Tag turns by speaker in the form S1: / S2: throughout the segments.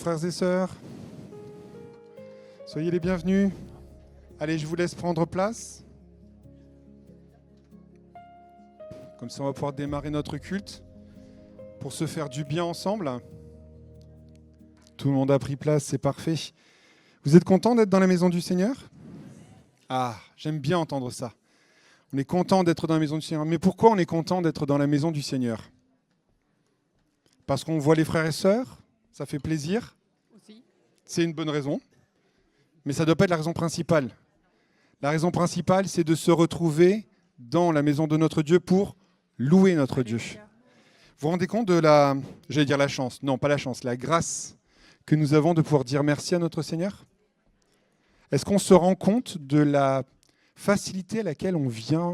S1: frères et sœurs. Soyez les bienvenus. Allez, je vous laisse prendre place. Comme ça, on va pouvoir démarrer notre culte pour se faire du bien ensemble. Tout le monde a pris place, c'est parfait. Vous êtes contents d'être dans la maison du Seigneur ? Ah, j'aime bien entendre ça. On est content d'être dans la maison du Seigneur. Mais pourquoi on est content d'être dans la maison du Seigneur ? Parce qu'on voit les frères et sœurs, ça fait plaisir. Aussi. C'est une bonne raison. Mais ça ne doit pas être la raison principale. La raison principale, c'est de se retrouver dans la maison de notre Dieu pour louer notre Dieu. Vous vous rendez compte de la chance, non pas la chance, la grâce que nous avons de pouvoir dire merci à notre Seigneur ? Est-ce qu'on se rend compte de la facilité à laquelle on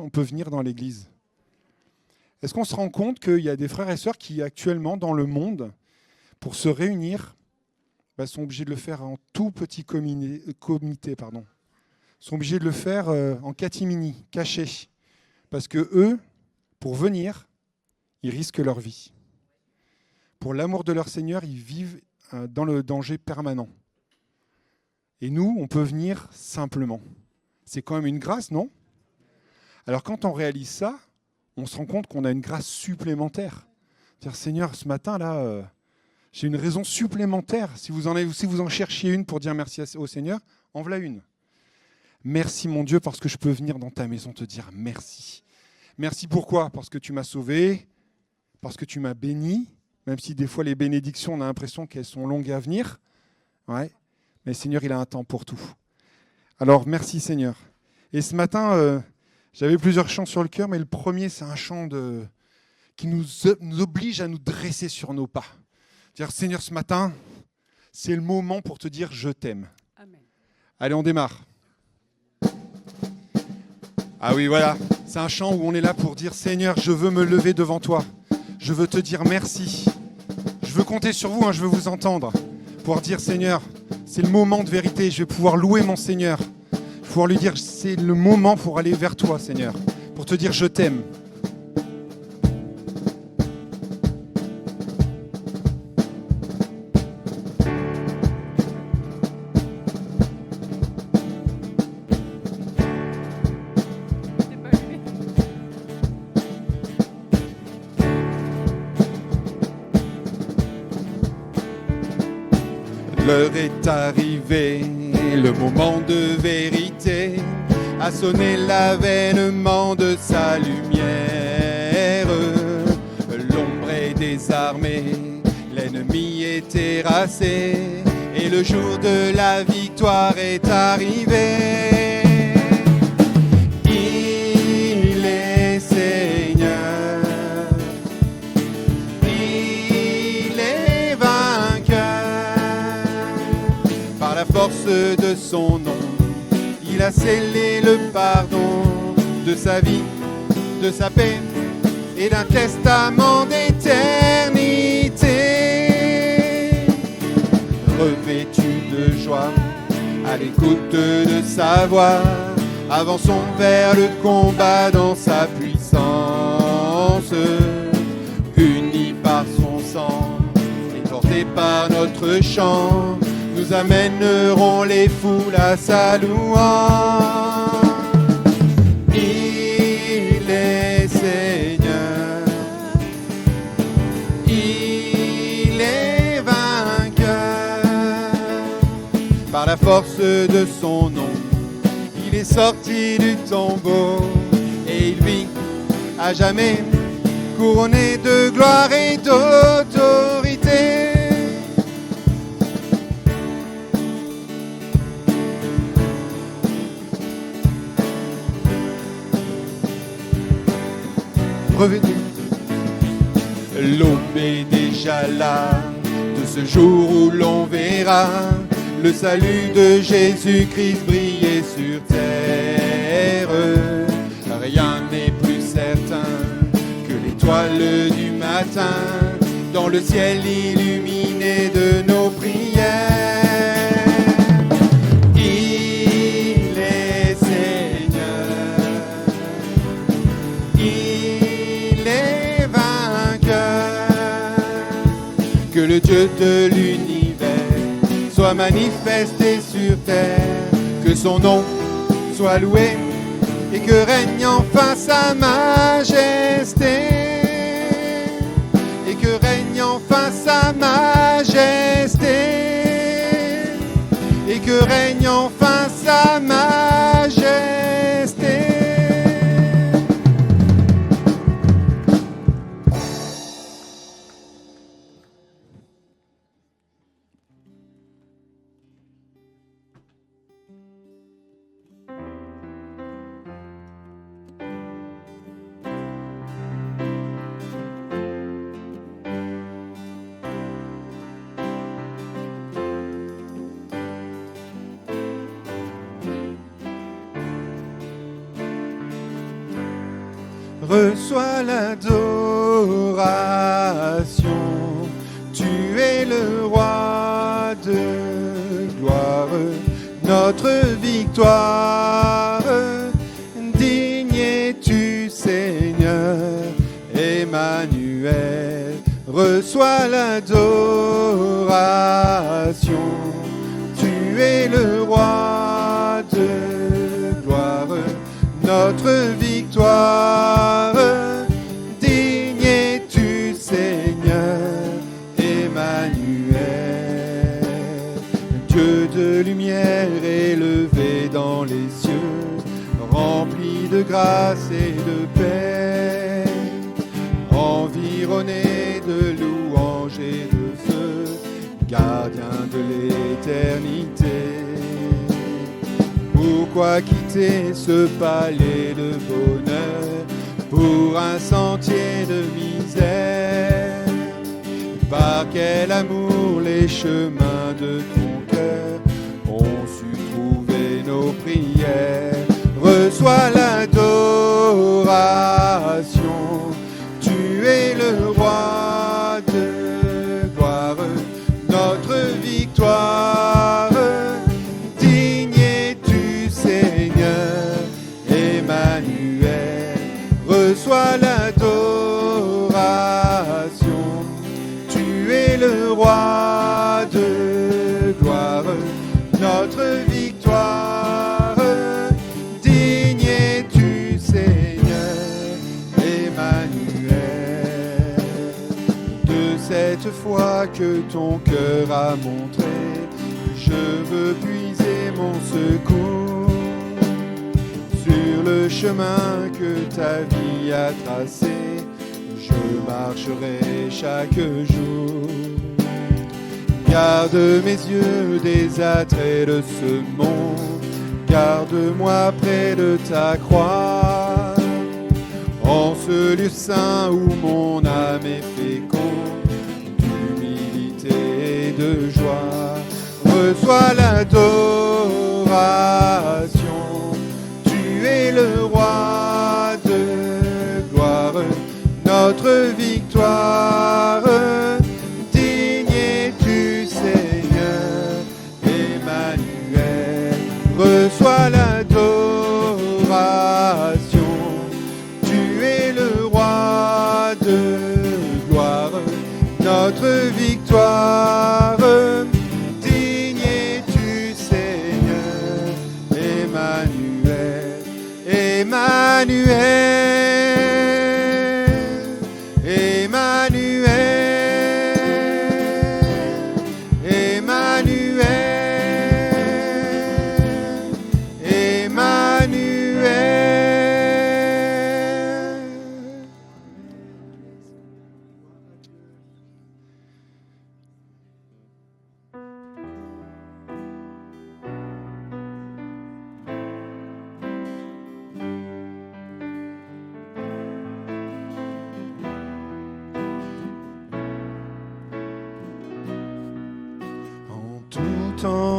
S1: peut venir dans l'Église ? Est-ce qu'on se rend compte qu'il y a des frères et sœurs qui actuellement dans le monde, pour se réunir, sont obligés de le faire en tout petit comité, sont obligés de le faire en catimini, caché, parce que eux, pour venir, ils risquent leur vie. Pour l'amour de leur Seigneur, ils vivent dans le danger permanent. Et nous, on peut venir simplement. C'est quand même une grâce, non ? Alors quand on réalise ça, on se rend compte qu'on a une grâce supplémentaire. Dire Seigneur, ce matin là, j'ai une raison supplémentaire. Si vous en cherchiez une pour dire merci au Seigneur, en voilà une. Merci mon Dieu parce que je peux venir dans ta maison te dire merci. Merci pourquoi ? Parce que tu m'as sauvé, parce que tu m'as béni, même si des fois les bénédictions, on a l'impression qu'elles sont longues à venir. Ouais. Mais Seigneur, il a un temps pour tout. Alors merci Seigneur. Et ce matin, j'avais plusieurs chants sur le cœur, mais le premier, c'est un chant qui nous oblige à nous dresser sur nos pas. Dire Seigneur, ce matin, c'est le moment pour te dire je t'aime. Amen. Allez, on démarre. Ah oui, voilà, c'est un chant où on est là pour dire Seigneur, je veux me lever devant toi. Je veux te dire merci. Je veux compter sur vous, je veux vous entendre. Pouvoir dire Seigneur, c'est le moment de vérité. Je vais pouvoir louer mon Seigneur. Pouvoir lui dire c'est le moment pour aller vers toi, Seigneur. Pour te dire je t'aime. L'heure est arrivée, le moment de vérité a sonné l'avènement de sa lumière. L'ombre est désarmée, l'ennemi est terrassé, et le jour de la victoire est arrivé. Il est Seigneur. Force de son nom, il a scellé le pardon de sa vie, de sa paix et d'un testament d'éternité. Revêtu de joie, à l'écoute de sa voix, avançons vers le combat dans sa puissance. Unis par son sang et portés par notre chant, nous amènerons les foules à sa louange. Il est Seigneur, il est vainqueur. Par la force de son nom, il est sorti du tombeau et il vit à jamais, couronné de gloire et d'autorité. Revenu. L'aube est déjà là, de ce jour où l'on verra le salut de Jésus-Christ briller sur terre. Rien n'est plus certain que l'étoile du matin dans le ciel illuminé de nos prières. Que le Dieu de l'univers soit manifesté sur terre, que son nom soit loué et que règne enfin sa majesté, et que règne enfin sa majesté, et que règne enfin sa majesté. Reçois l'adoration, tu es le roi de gloire, notre victoire. Digne es-tu, Seigneur, Emmanuel. Reçois l'adoration, tu es le roi de gloire, notre victoire. Digne es-tu, Seigneur, Emmanuel. Dieu de lumière élevé dans les cieux, rempli de grâce et de paix, environné de louanges et de feu, gardien de l'éternité. Pourquoi quitter ce palais de bonheur pour un sentier de misère? Par quel amour les chemins de ton cœur ont su trouver nos prières? Reçois l'adoration, tu es le roi de gloire, notre victoire. Digne es-tu, Seigneur, Emmanuel. Reçois l'adoration, tu es le roi de gloire, notre victoire. Digne es-tu, Seigneur, Emmanuel. De cette foi que ton cœur a montré, je veux puiser mon secours sur le chemin que ta vie a tracé. Je marcherai chaque jour. Garde mes yeux des attraits de ce monde, garde-moi près de ta croix, en ce lieu saint où mon âme est féconde d'humilité et de joie. Reçois l'adoration, tu es le roi de gloire, notre victoire. Digne es-tu, Seigneur, Emmanuel. Reçois l'adoration, tu es le roi de gloire, notre victoire. Digne es-tu, Seigneur, Emmanuel. Emmanuel.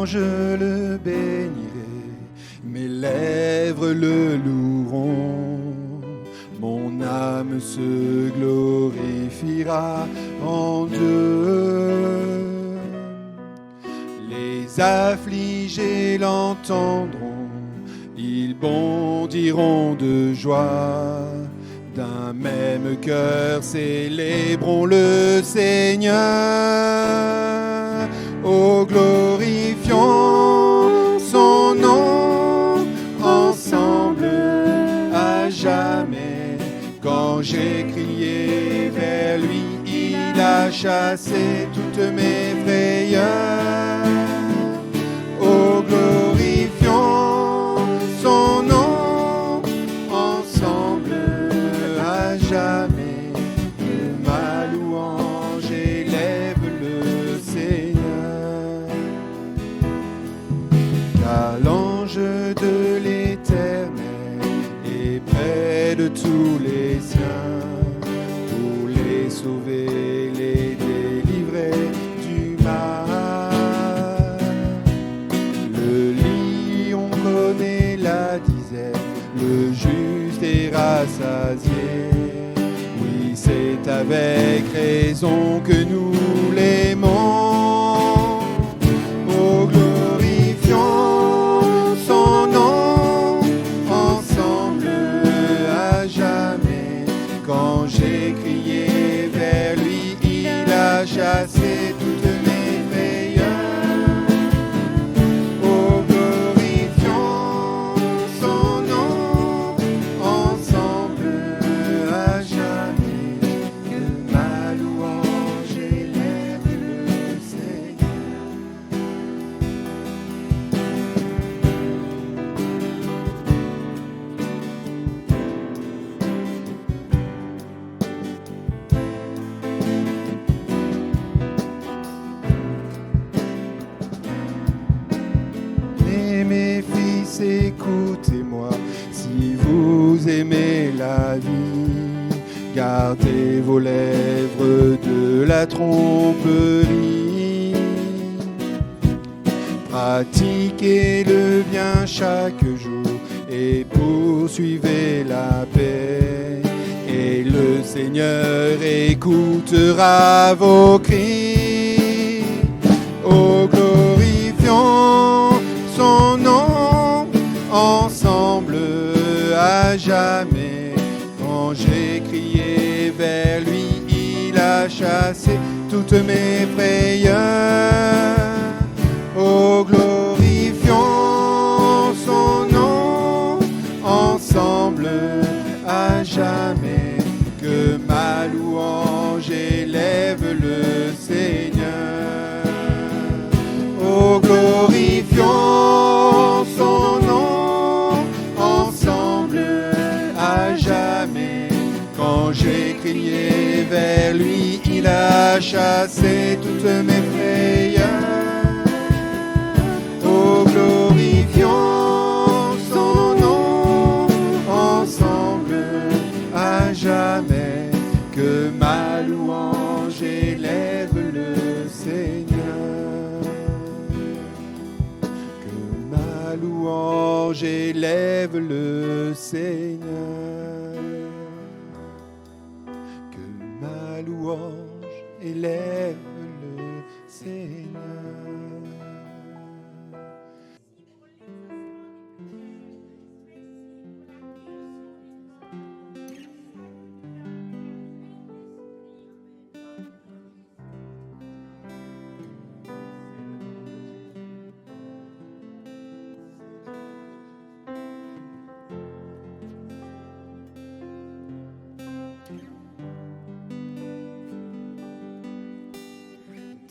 S1: Je le bénirai, mes lèvres le loueront, mon âme se glorifiera en Dieu. Les affligés l'entendront, ils bondiront de joie. D'un même cœur célébrons le Seigneur. Ô glorie a chassé toutes mes frayeurs. Oh, glorifions son nom ensemble à jamais. Ma louange élève le Seigneur. Car l'ange de l'Éternel est près de tous les siens, pour les sauver, les délivrer du mal. Le lion connaît la disette, le juste est rassasié. Oui, c'est avec raison que nous l'aimons. Oh, glorifions son nom ensemble à jamais. Quand j'ai crié vers lui, il a chassé toutes mes frayeurs. Oh, glorifions son nom ensemble à jamais. Que ma louange élève le Seigneur. Et mes fils, écoutez-moi, si vous aimez la vie, gardez vos lèvres de la tromperie. Pratiquez le bien chaque jour et poursuivez la paix. Et le Seigneur écoutera vos cris. Oh, glorifions son nom ensemble à jamais. Quand j'ai crié vers lui, il a chassé toutes mes frayeurs. Oh, glorifions son nom ensemble à jamais. Que ma louange élève le Seigneur. Oh, glorifions son nom ensemble à jamais. Quand j'ai crié vers lui, il a chassé toutes mes frayeurs. Oh, glorifions son nom ensemble à jamais. Que ma louange élève le Seigneur. Que ma louange élève le Seigneur. Que ma louange élève le Seigneur.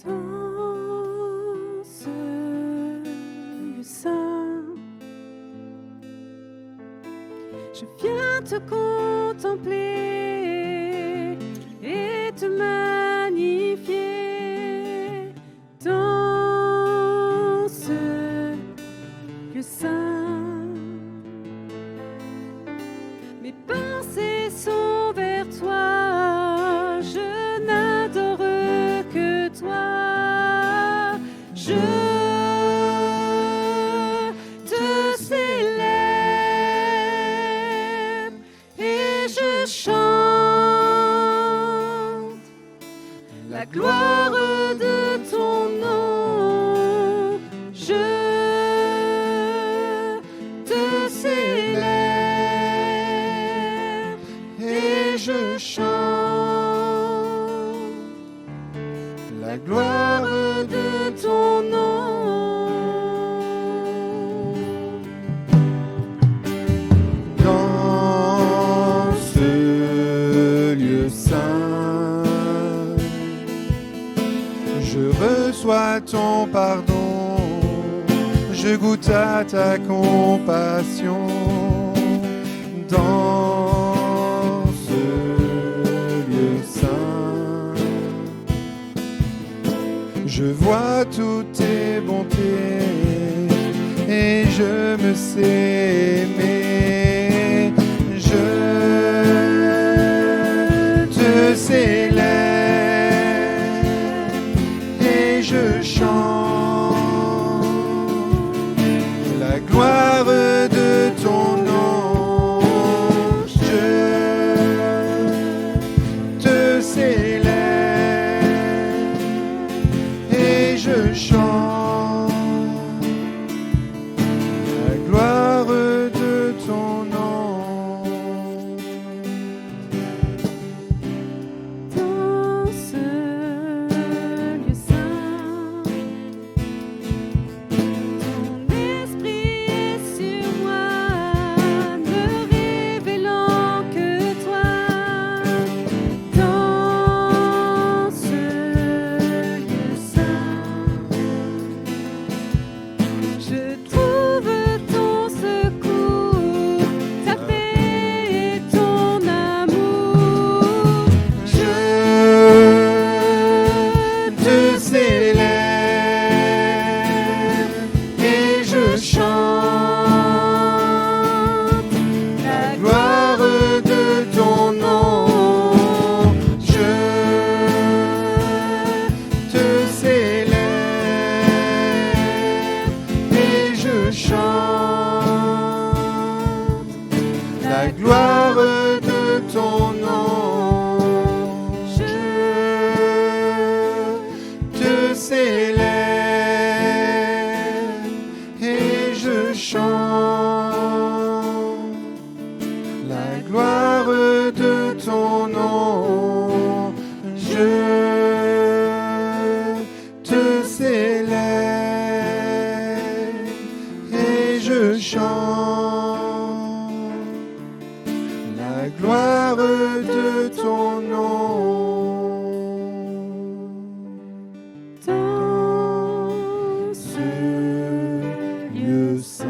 S2: Dans ce lieu saint, je viens te contempler et te magnifier. Dans ce lieu saint, mes pensées sont vers toi, je n'adore que toi. Je te célèbre et je chante la gloire de ton nom. Je te célèbre et je chante la gloire de ton nom.
S1: Dans ce lieu saint, Je reçois ton pardon, je goûte à ta compassion dans ce lieu saint. Je vois toutes tes bontés et je me sais aimer. Je te célèbre et je chante la gloire de ton nom. Je te célèbre et je chante la gloire de ton nom.
S2: Dans ce lieu saint, ton esprit est sur moi, ne révélant que toi. Dans ce lieu saint, je trouve ton secours, ta paix et ton amour.
S1: Je te célèbre et je chante la gloire de ton nom. Je te célèbre et je chante la gloire de ton nom. Je te célèbre et je chante la gloire de ton nom. Je te célèbre et je chante la gloire de ton nom.
S2: Dans
S1: Ce lieu saint.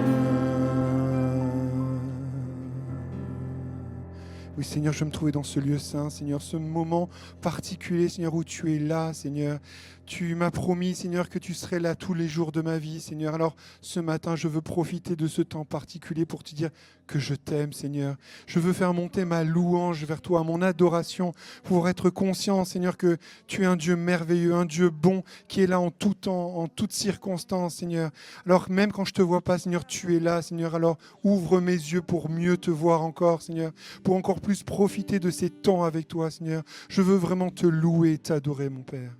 S1: Oui, Seigneur, je veux me trouver dans ce lieu saint, Seigneur, ce moment particulier, Seigneur, où tu es là, Seigneur. Tu m'as promis, Seigneur, que tu serais là tous les jours de ma vie, Seigneur. Alors, ce matin, je veux profiter de ce temps particulier pour te dire que je t'aime, Seigneur. Je veux faire monter ma louange vers toi, mon adoration, pour être conscient, Seigneur, que tu es un Dieu merveilleux, un Dieu bon, qui est là en tout temps, en toutes circonstances, Seigneur. Alors, même quand je ne te vois pas, Seigneur, tu es là, Seigneur. Alors, ouvre mes yeux pour mieux te voir encore, Seigneur, pour encore plus profiter de ces temps avec toi, Seigneur. Je veux vraiment te louer et t'adorer, mon Père.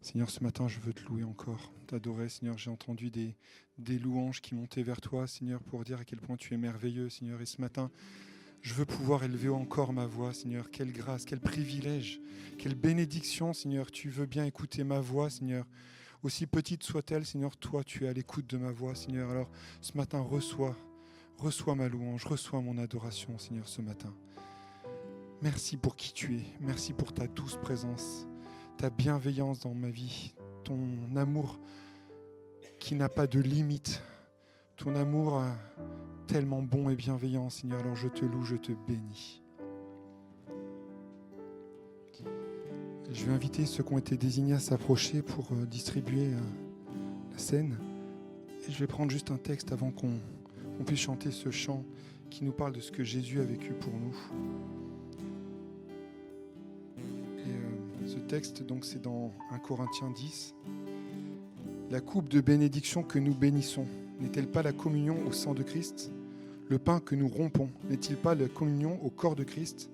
S1: Seigneur, ce matin, je veux te louer encore, t'adorer, Seigneur. J'ai entendu des louanges qui montaient vers toi, Seigneur, pour dire à quel point tu es merveilleux, Seigneur. Et ce matin, je veux pouvoir élever encore ma voix, Seigneur. Quelle grâce, quel privilège, quelle bénédiction, Seigneur. Tu veux bien écouter ma voix, Seigneur. Aussi petite soit-elle, Seigneur, toi, tu es à l'écoute de ma voix, Seigneur. Alors, ce matin, reçois ma louange, reçois mon adoration, Seigneur, ce matin. Merci pour qui tu es. Merci pour ta douce présence, ta bienveillance dans ma vie, ton amour qui n'a pas de limite, ton amour tellement bon et bienveillant, Seigneur. Alors je te loue, je te bénis. Je vais inviter ceux qui ont été désignés à s'approcher pour distribuer la scène. Et je vais prendre juste un texte avant qu'on puisse chanter ce chant qui nous parle de ce que Jésus a vécu pour nous. Et ce texte, donc, c'est dans 1 Corinthiens 10. La coupe de bénédiction que nous bénissons, n'est-elle pas la communion au sang de Christ ? Le pain que nous rompons, n'est-il pas la communion au corps de Christ ?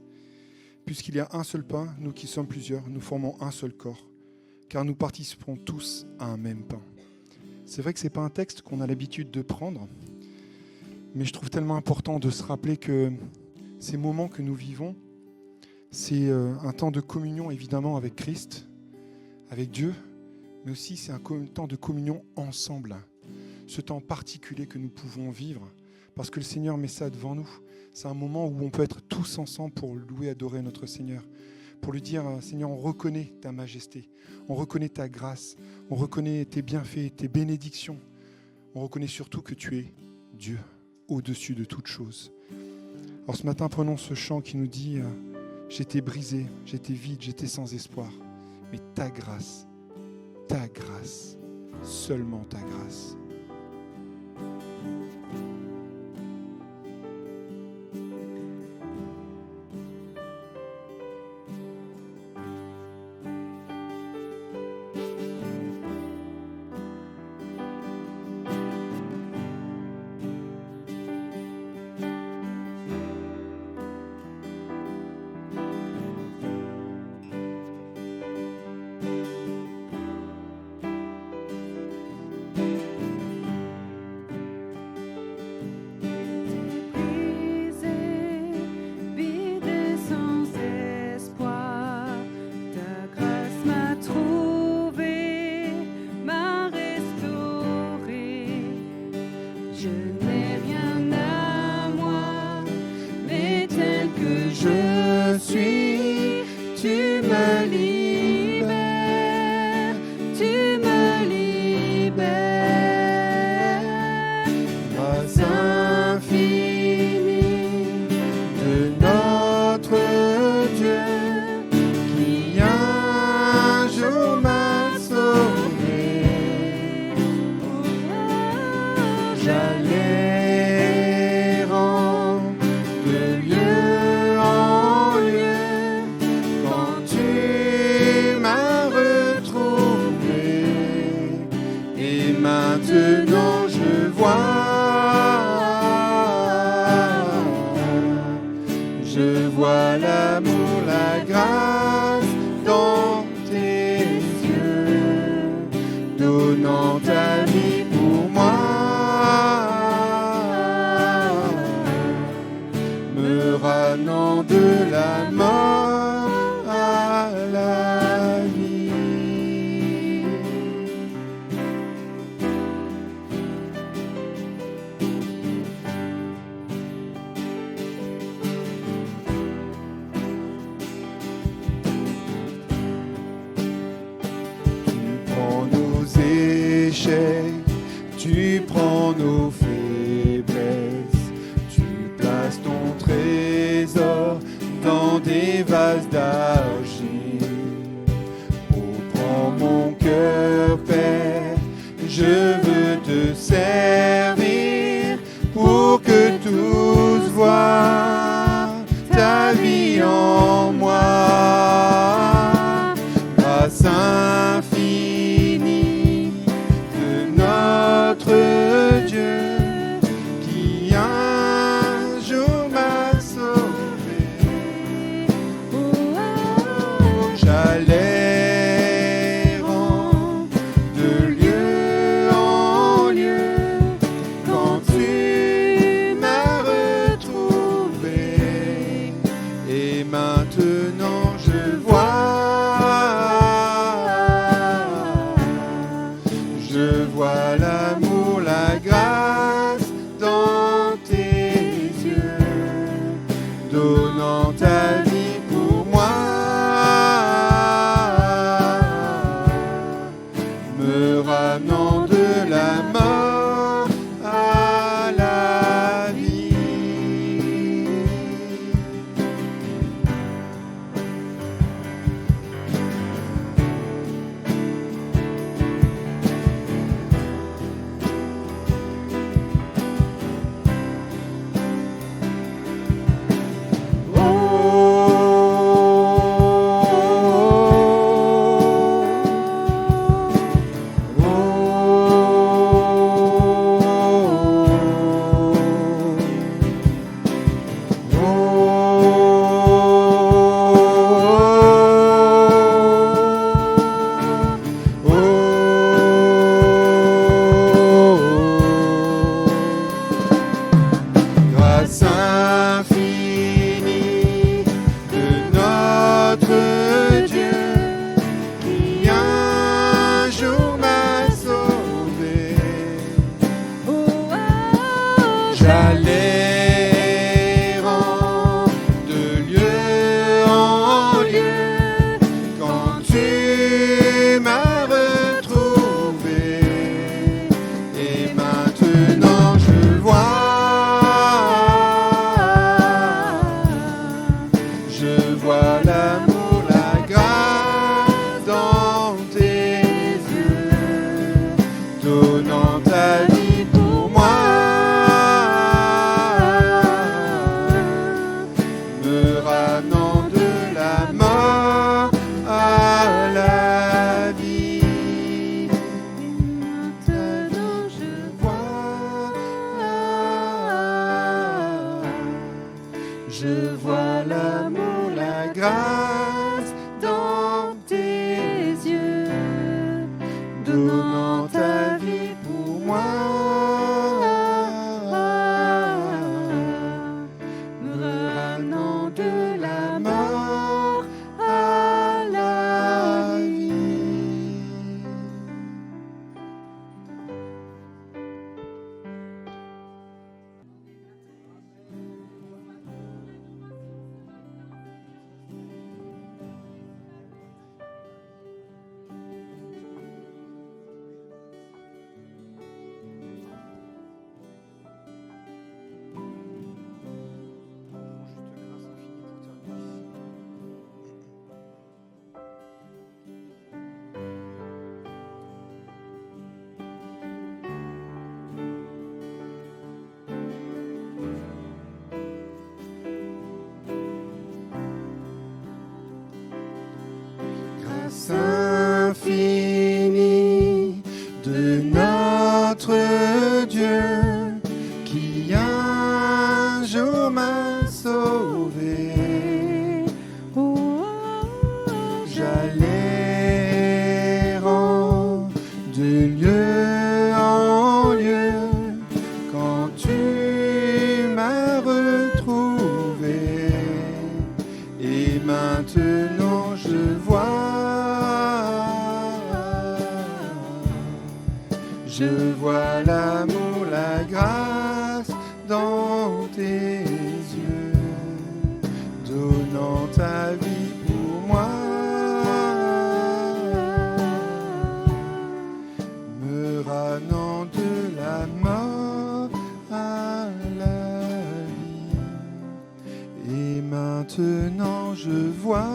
S1: Puisqu'il y a un seul pain, nous qui sommes plusieurs, nous formons un seul corps, car nous participons tous à un même pain. C'est vrai que ce n'est pas un texte qu'on a l'habitude de prendre, mais je trouve tellement important de se rappeler que ces moments que nous vivons, c'est un temps de communion évidemment avec Christ, avec Dieu, mais aussi c'est un temps de communion ensemble. Ce temps particulier que nous pouvons vivre, parce que le Seigneur met ça devant nous. C'est un moment où on peut être tous ensemble pour louer, adorer notre Seigneur. Pour lui dire, Seigneur, on reconnaît ta majesté, on reconnaît ta grâce, on reconnaît tes bienfaits, tes bénédictions. On reconnaît surtout que tu es Dieu, au-dessus de toutes choses. Alors ce matin, prenons ce chant qui nous dit j'étais brisé, j'étais vide, j'étais sans espoir. Mais ta grâce, seulement ta grâce. Tu prends nos faiblesses, tu places ton trésor dans des vases d'argile. Oh, prends mon cœur, Père, je veux te servir pour que tous voient ta vie en moi. Grâce infinie de notre Dieu qui un jour m'a sauvé. J'allais errant de lieu en lieu quand tu m'as retrouvé. Et maintenant je vois l'amour, la grâce dans tes yeux, donnant ta vie pour moi, me ramenant de la mort à la vie. Oh, Je vois l'amour, la grâce dans tes yeux, donnant ta vie pour moi, me ramenant de la mort à la vie. Et maintenant je vois,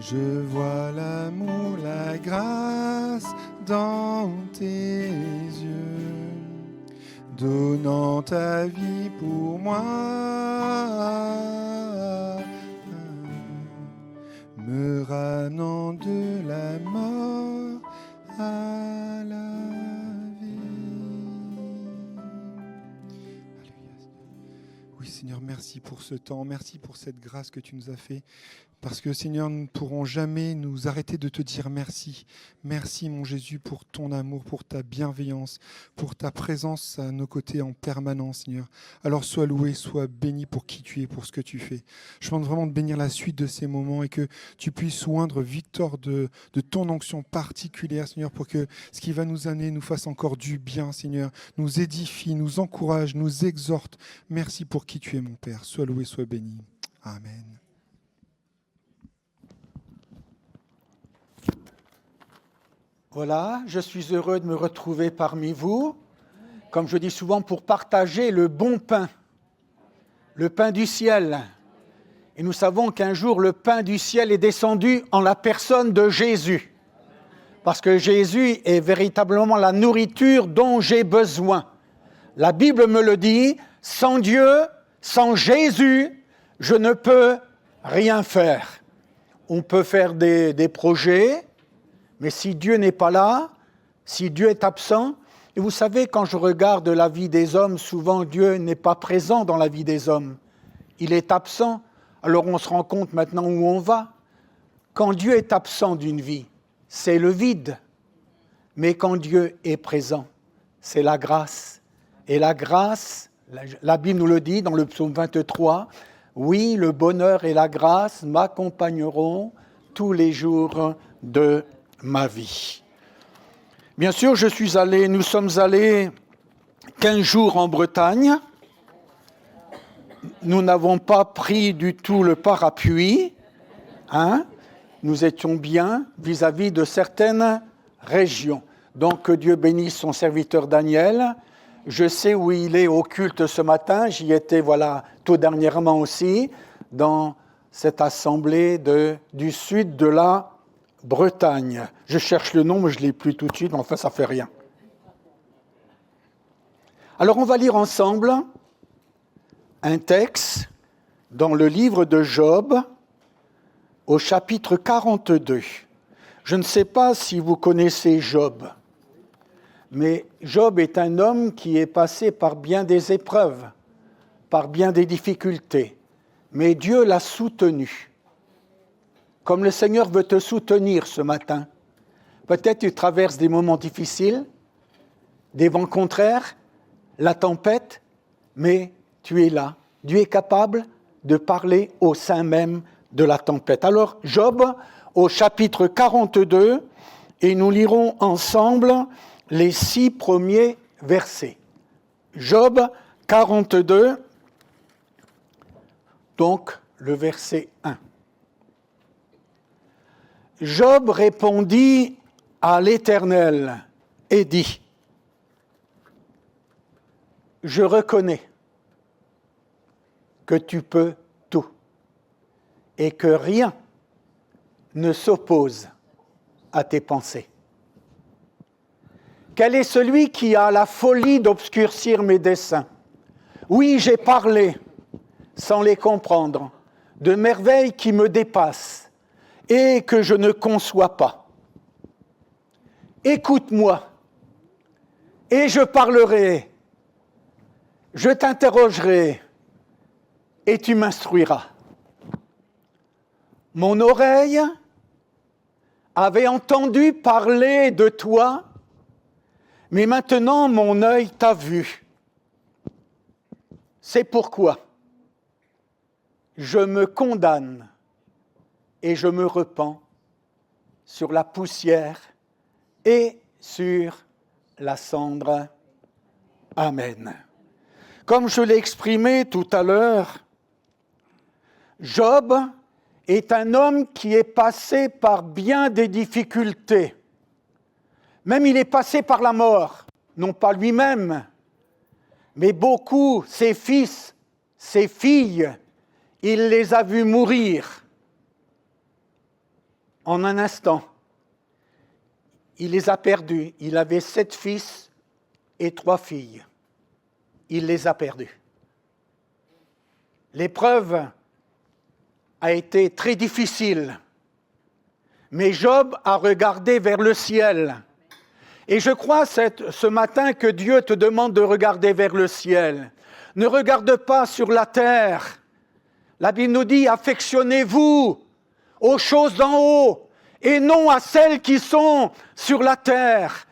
S1: je vois l'amour, la grâce dans tes yeux, donnant ta vie pour moi, me ramenant de la mort à la vie. Alléluia. Oui, Seigneur, merci pour ce temps, merci pour cette grâce que tu nous as fait. Parce que, Seigneur, nous ne pourrons jamais nous arrêter de te dire merci. Merci, mon Jésus, pour ton amour, pour ta bienveillance, pour ta présence à nos côtés en permanence, Seigneur. Alors, sois loué, sois béni pour qui tu es, pour ce que tu fais. Je demande vraiment de bénir la suite de ces moments et que tu puisses oindre Victor de ton onction particulière, Seigneur, pour que ce qui va nous amener nous fasse encore du bien, Seigneur, nous édifie, nous encourage, nous exhorte. Merci pour qui tu es, mon Père. Sois loué, sois béni. Amen.
S3: Voilà, je suis heureux de me retrouver parmi vous, comme je dis souvent, pour partager le bon pain, le pain du ciel. Et nous savons qu'un jour, le pain du ciel est descendu en la personne de Jésus. Parce que Jésus est véritablement la nourriture dont j'ai besoin. La Bible me le dit, sans Dieu, sans Jésus, je ne peux rien faire. On peut faire des projets, mais si Dieu n'est pas là, si Dieu est absent, et vous savez, quand je regarde la vie des hommes, souvent Dieu n'est pas présent dans la vie des hommes. Il est absent. Alors on se rend compte maintenant où on va. Quand Dieu est absent d'une vie, c'est le vide. Mais quand Dieu est présent, c'est la grâce. Et la grâce, la Bible nous le dit dans le psaume 23, « Oui, le bonheur et la grâce m'accompagneront tous les jours de ma vie. » Bien sûr, nous sommes allés 15 jours en Bretagne. Nous n'avons pas pris du tout le parapluie. Nous étions bien vis-à-vis de certaines régions. Donc, que Dieu bénisse son serviteur Daniel. Je sais où il est au culte ce matin. J'y étais, tout dernièrement aussi, dans cette assemblée du sud de la Bretagne. Je cherche le nom, mais je ne l'ai plus tout de suite, mais enfin, ça ne fait rien. Alors, on va lire ensemble un texte dans le livre de Job, au chapitre 42. Je ne sais pas si vous connaissez Job, mais Job est un homme qui est passé par bien des épreuves, par bien des difficultés, mais Dieu l'a soutenu. Comme le Seigneur veut te soutenir ce matin. Peut-être tu traverses des moments difficiles, des vents contraires, la tempête, mais tu es là. Dieu est capable de parler au sein même de la tempête. Alors, Job, au chapitre 42, et nous lirons ensemble les 6 premiers versets. Job 42, donc le verset 1. Job répondit à l'Éternel et dit, « Je reconnais que tu peux tout et que rien ne s'oppose à tes pensées. Quel est celui qui a la folie d'obscurcir mes desseins? Oui, j'ai parlé sans les comprendre, de merveilles qui me dépassent et que je ne conçois pas. Écoute-moi, et je parlerai, je t'interrogerai, et tu m'instruiras. Mon oreille avait entendu parler de toi, mais maintenant mon œil t'a vu. C'est pourquoi je me condamne et je me repens sur la poussière et sur la cendre. Amen. Comme je l'ai exprimé tout à l'heure, Job est un homme qui est passé par bien des difficultés. Même il est passé par la mort, non pas lui-même, mais beaucoup, ses fils, ses filles, il les a vus mourir en un instant. Il les a perdus. Il avait 7 fils et 3 filles. Il les a perdus. L'épreuve a été très difficile, mais Job a regardé vers le ciel. Et je crois ce matin que Dieu te demande de regarder vers le ciel. Ne regarde pas sur la terre. La Bible nous dit, affectionnez-vous aux choses d'en haut et non à celles qui sont sur la terre.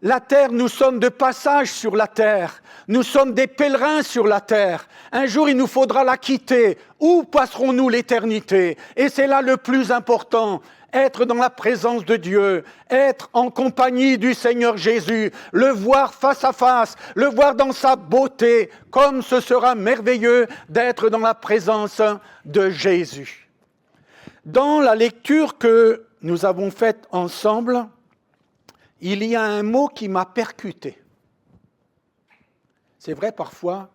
S3: La terre, nous sommes de passage sur la terre. Nous sommes des pèlerins sur la terre. Un jour, il nous faudra la quitter. Où passerons-nous l'éternité? Et c'est là le plus important. Être dans la présence de Dieu, être en compagnie du Seigneur Jésus, le voir face à face, le voir dans sa beauté, comme ce sera merveilleux d'être dans la présence de Jésus. Dans la lecture que nous avons faite ensemble, il y a un mot qui m'a percuté. C'est vrai, parfois,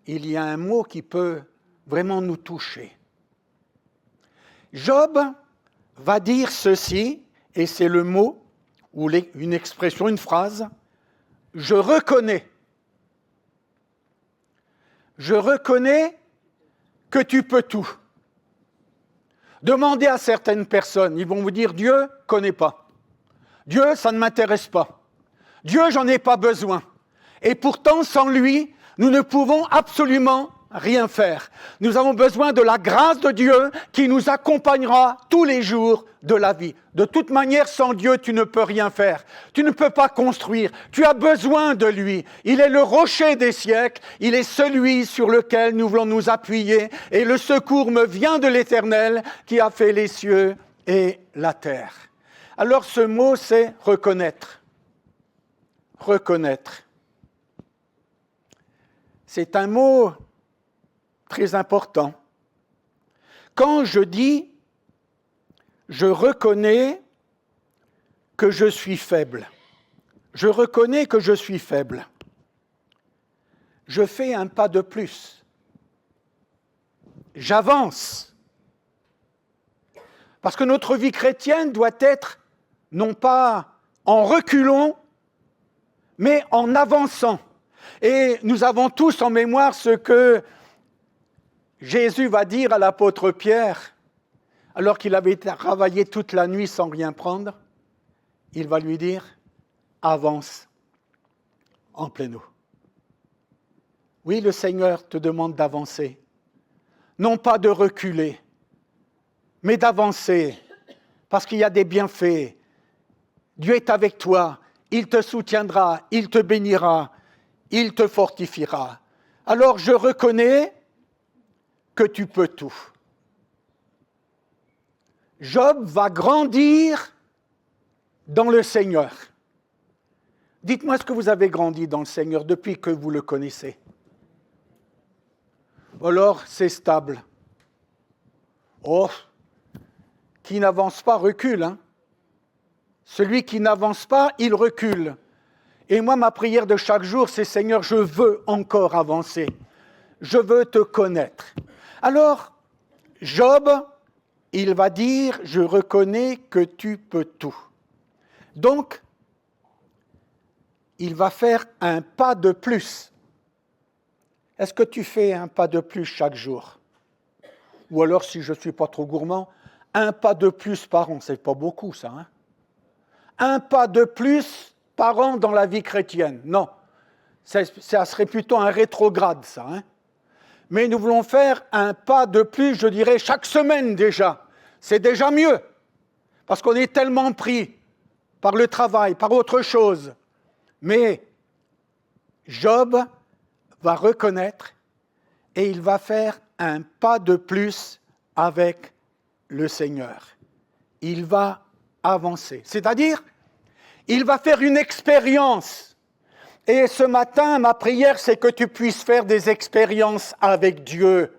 S3: il y a un mot qui peut vraiment nous toucher. Job va dire ceci, et c'est le mot, ou une expression, une phrase, « Je reconnais. Je reconnais que tu peux tout. » Demandez à certaines personnes, ils vont vous dire « Dieu, ne connais pas. Dieu, ça ne m'intéresse pas. Dieu, j'en ai pas besoin. » Et pourtant, sans lui, nous ne pouvons absolument rien faire. Nous avons besoin de la grâce de Dieu qui nous accompagnera tous les jours de la vie. De toute manière, sans Dieu, tu ne peux rien faire. Tu ne peux pas construire. Tu as besoin de lui. Il est le rocher des siècles. Il est celui sur lequel nous voulons nous appuyer. Et le secours me vient de l'Éternel qui a fait les cieux et la terre. Alors ce mot, c'est reconnaître. Reconnaître. C'est un mot très important. Quand je dis « je reconnais que je suis faible », je reconnais que je suis faible, je fais un pas de plus. J'avance. Parce que notre vie chrétienne doit être non pas en reculant, mais en avançant. Et nous avons tous en mémoire ce que Jésus va dire à l'apôtre Pierre, alors qu'il avait travaillé toute la nuit sans rien prendre, il va lui dire « avance en pleine eau ». Oui, le Seigneur te demande d'avancer, non pas de reculer, mais d'avancer, parce qu'il y a des bienfaits. Dieu est avec toi, il te soutiendra, il te bénira, il te fortifiera. Alors je reconnais que tu peux tout. Job va grandir dans le Seigneur. Dites-moi, est-ce que vous avez grandi dans le Seigneur depuis que vous le connaissez? Alors, c'est stable. Oh, qui n'avance pas recule. Hein? Celui qui n'avance pas, il recule. Et moi, ma prière de chaque jour, c'est « Seigneur, je veux encore avancer. Je veux te connaître. » Alors, Job, il va dire « Je reconnais que tu peux tout. » Donc, il va faire un pas de plus. Est-ce que tu fais un pas de plus chaque jour? Ou alors, si je ne suis pas trop gourmand, un pas de plus par an. C'est pas beaucoup, ça. Hein? Un pas de plus par an dans la vie chrétienne. Non, ça serait plutôt un rétrograde, ça. Hein? Mais nous voulons faire un pas de plus, je dirais, chaque semaine déjà. C'est déjà mieux, parce qu'on est tellement pris par le travail, par autre chose. Mais Job va reconnaître et il va faire un pas de plus avec le Seigneur. Il va avancer. C'est-à-dire, il va faire une expérience. Et ce matin, ma prière, c'est que tu puisses faire des expériences avec Dieu.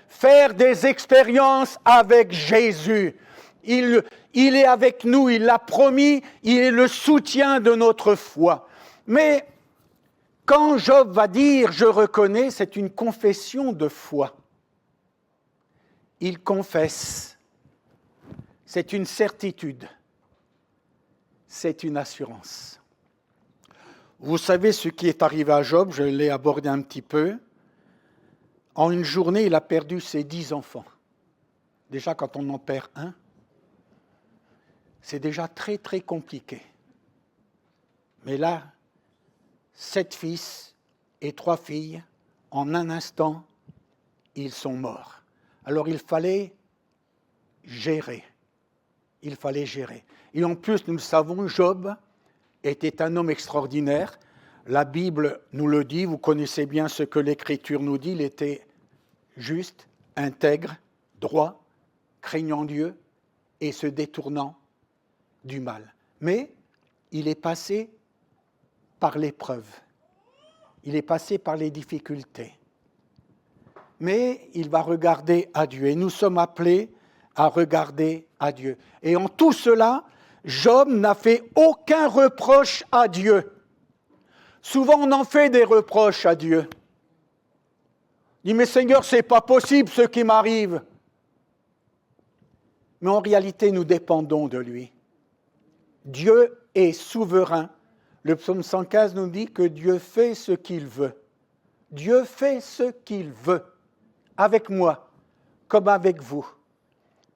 S3: Faire des expériences avec Jésus. Il est avec nous, il l'a promis, il est le soutien de notre foi. Mais quand Job va dire « je reconnais », c'est une confession de foi. Il confesse. C'est une certitude. C'est une assurance. Vous savez ce qui est arrivé à Job, je l'ai abordé un petit peu. En une journée, il a perdu ses 10 enfants. Déjà, quand on en perd un, c'est déjà très, très compliqué. Mais là, 7 fils et 3 filles, en un instant, ils sont morts. Alors, il fallait gérer. Il fallait gérer. Et en plus, nous le savons, Job était un homme extraordinaire. La Bible nous le dit, vous connaissez bien ce que l'Écriture nous dit, il était juste, intègre, droit, craignant Dieu et se détournant du mal. Mais il est passé par l'épreuve, il est passé par les difficultés. Mais il va regarder à Dieu et nous sommes appelés à regarder à Dieu. Et en tout cela, Job n'a fait aucun reproche à Dieu. Souvent, on en fait des reproches à Dieu. Il dit, mais Seigneur, ce n'est pas possible ce qui m'arrive. Mais en réalité, nous dépendons de lui. Dieu est souverain. Le psaume 115 nous dit que Dieu fait ce qu'il veut. Dieu fait ce qu'il veut, avec moi, comme avec vous.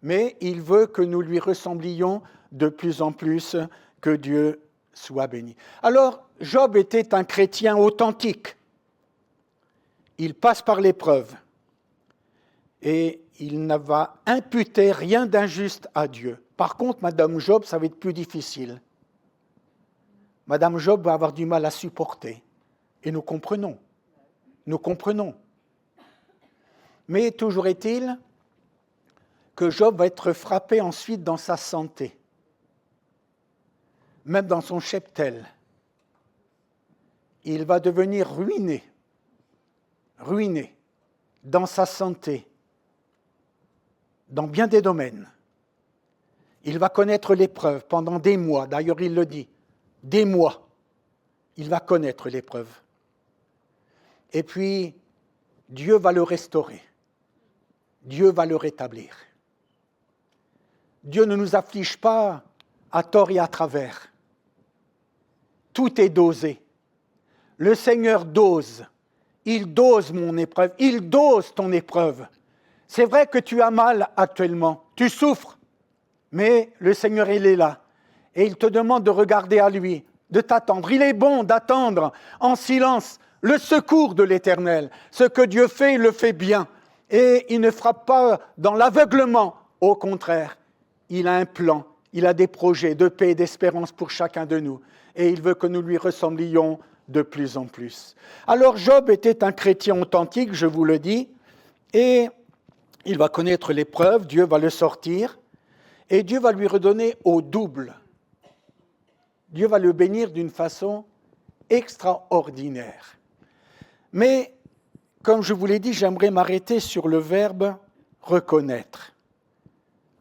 S3: Mais il veut que nous lui ressemblions de plus en plus, que Dieu soit béni. Alors, Job était un chrétien authentique. Il passe par l'épreuve et il ne va imputer rien d'injuste à Dieu. Par contre, Madame Job, ça va être plus difficile. Madame Job va avoir du mal à supporter. Et nous comprenons. Nous comprenons. Mais toujours est-il que Job va être frappé ensuite dans sa santé. Même dans son cheptel. Il va devenir ruiné dans sa santé, dans bien des domaines. Il va connaître l'épreuve pendant des mois, d'ailleurs il le dit, des mois, il va connaître l'épreuve. Et puis, Dieu va le restaurer, Dieu va le rétablir. Dieu ne nous afflige pas à tort et à travers. Tout est dosé. Le Seigneur dose. Il dose mon épreuve. Il dose ton épreuve. C'est vrai que tu as mal actuellement. Tu souffres. Mais le Seigneur, il est là. Et il te demande de regarder à lui, de t'attendre. Il est bon d'attendre en silence le secours de l'Éternel. Ce que Dieu fait, il le fait bien. Et il ne frappe pas dans l'aveuglement. Au contraire, il a un plan. Il a des projets de paix et d'espérance pour chacun de nous. Et il veut que nous lui ressemblions de plus en plus. Alors Job était un chrétien authentique, je vous le dis, et il va connaître l'épreuve, Dieu va le sortir, et Dieu va lui redonner au double. Dieu va le bénir d'une façon extraordinaire. Mais, comme je vous l'ai dit, j'aimerais m'arrêter sur le verbe « reconnaître ».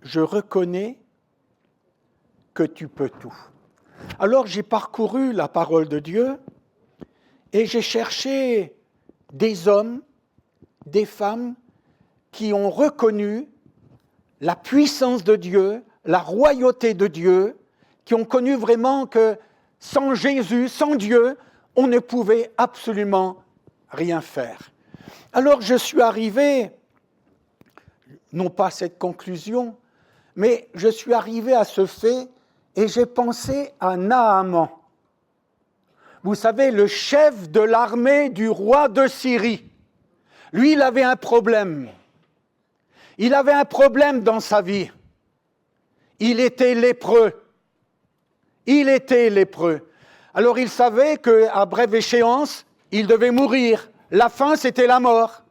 S3: Je reconnais que tu peux tout. Alors j'ai parcouru la parole de Dieu et j'ai cherché des hommes, des femmes qui ont reconnu la puissance de Dieu, la royauté de Dieu, qui ont connu vraiment que sans Jésus, sans Dieu, on ne pouvait absolument rien faire. Alors je suis arrivé, non pas à cette conclusion, mais je suis arrivé à ce fait et j'ai pensé à Naaman. Vous savez, le chef de l'armée du roi de Syrie. Lui, il avait un problème. Il avait un problème dans sa vie. Il était lépreux. Il était lépreux. Alors il savait qu'à brève échéance, il devait mourir. La fin, c'était la mort.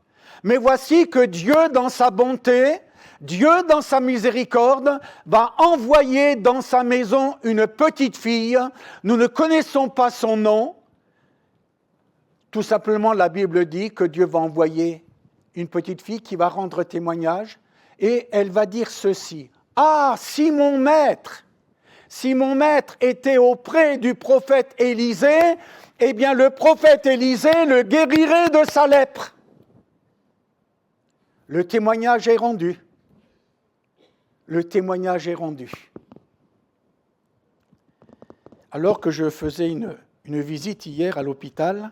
S3: Mais voici que Dieu, dans sa bonté, Dieu, dans sa miséricorde, va envoyer dans sa maison une petite fille. Nous ne connaissons pas son nom. Tout simplement, la Bible dit que Dieu va envoyer une petite fille qui va rendre témoignage et elle va dire ceci. « Ah, si mon maître était auprès du prophète Élisée, eh bien le prophète Élisée le guérirait de sa lèpre. » Le témoignage est rendu. Le témoignage est rendu. Alors que je faisais une visite hier à l'hôpital,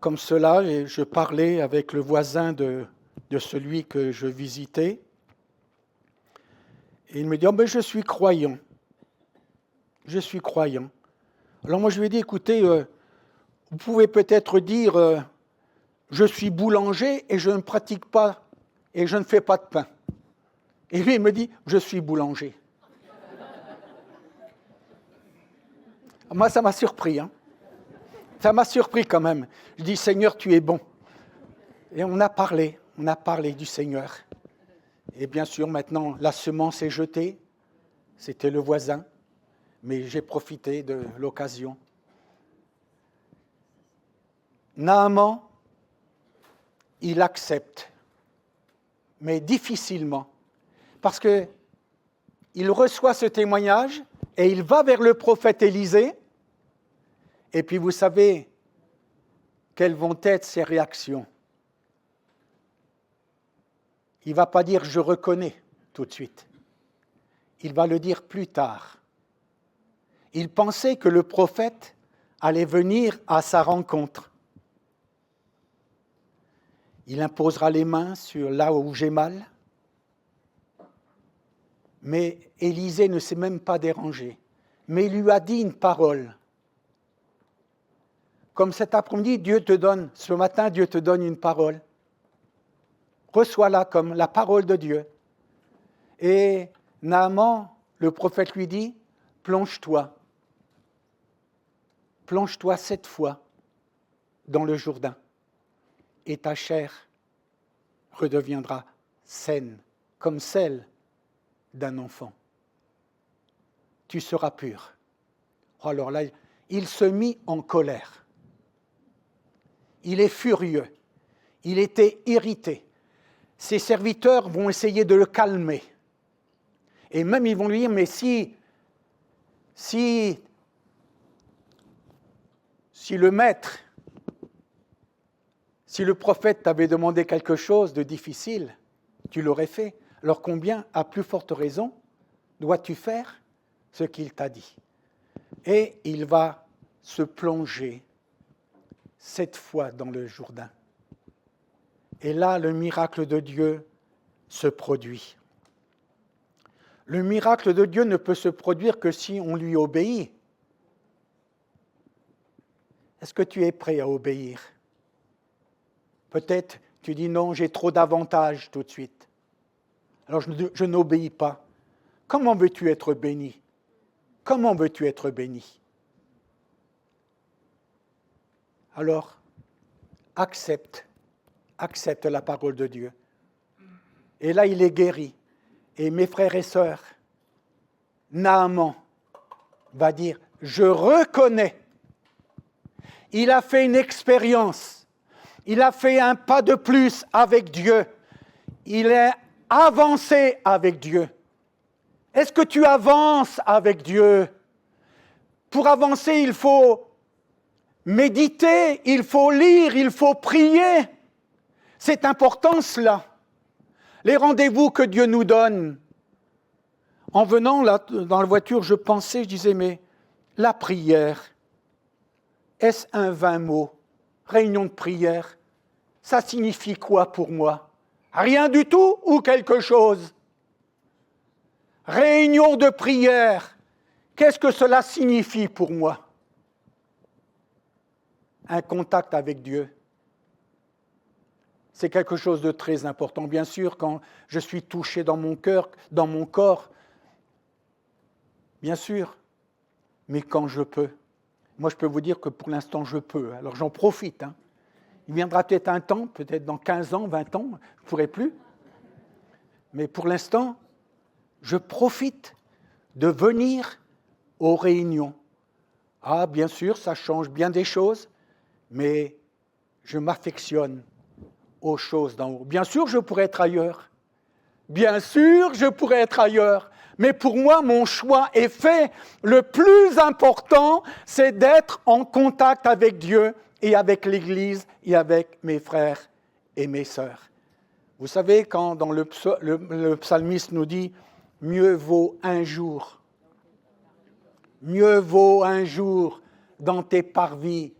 S3: comme cela, et je parlais avec le voisin de celui que je visitais, et il me dit « Oh, ben, je suis croyant. Je suis croyant. » Alors moi je lui ai dit « Écoutez, vous pouvez peut-être dire je suis boulanger et je ne pratique pas et je ne fais pas de pain. » Et lui il me dit « Je suis boulanger. » Moi ça m'a surpris, hein. Ça m'a surpris quand même. Je dis, Seigneur, tu es bon. Et on a parlé du Seigneur. Et bien sûr, maintenant, la semence est jetée. C'était le voisin, mais j'ai profité de l'occasion. Naaman, il accepte, mais difficilement, parce qu'il reçoit ce témoignage et il va vers le prophète Élisée. Et puis vous savez quelles vont être ses réactions. Il ne va pas dire « je reconnais » tout de suite. Il va le dire plus tard. Il pensait que le prophète allait venir à sa rencontre. Il imposera les mains sur là où j'ai mal. Mais Élisée ne s'est même pas dérangé. Mais il lui a dit une parole. Comme cet après-midi, ce matin, Dieu te donne une parole. Reçois-la comme la parole de Dieu. Et Naaman, le prophète lui dit, plonge-toi 7 fois dans le Jourdain, et ta chair redeviendra saine, comme celle d'un enfant. Tu seras pur. Alors là, il se mit en colère. Il est furieux, il était irrité. Ses serviteurs vont essayer de le calmer. Et même ils vont lui dire, mais si le maître, si le prophète t'avait demandé quelque chose de difficile, tu l'aurais fait. Alors combien, à plus forte raison, dois-tu faire ce qu'il t'a dit? Et il va se plonger 7 fois dans le Jourdain. Et là, le miracle de Dieu se produit. Le miracle de Dieu ne peut se produire que si on lui obéit. Est-ce que tu es prêt à obéir? Peut-être tu dis non, j'ai trop d'avantages tout de suite. Alors je n'obéis pas. Comment veux-tu être béni? Comment veux-tu être béni? Alors, accepte la parole de Dieu. Et là, il est guéri. Et mes frères et sœurs, Naaman va dire, je reconnais. Il a fait une expérience. Il a fait un pas de plus avec Dieu. Il est avancé avec Dieu. Est-ce que tu avances avec Dieu? Pour avancer, il faut méditer, il faut lire, il faut prier. C'est important cela. Les rendez-vous que Dieu nous donne. En venant là, dans la voiture, je disais, mais la prière, est-ce un vain mot? Réunion de prière, ça signifie quoi pour moi? Rien du tout ou quelque chose? Réunion de prière, qu'est-ce que cela signifie pour moi? Un contact avec Dieu. C'est quelque chose de très important. Bien sûr, quand je suis touché dans mon cœur, dans mon corps, bien sûr, mais quand je peux. Moi, je peux vous dire que pour l'instant, je peux. Alors, j'en profite. Il viendra peut-être un temps, peut-être dans 15 ans, 20 ans, je ne pourrai plus. Mais pour l'instant, je profite de venir aux réunions. Ah, bien sûr, ça change bien des choses, mais je m'affectionne aux choses d'en haut. Bien sûr, je pourrais être ailleurs. Bien sûr, je pourrais être ailleurs. Mais pour moi, mon choix est fait. Le plus important, c'est d'être en contact avec Dieu et avec l'Église et avec mes frères et mes sœurs. Vous savez, quand dans le psalmiste nous dit « Mieux vaut un jour dans tes parvis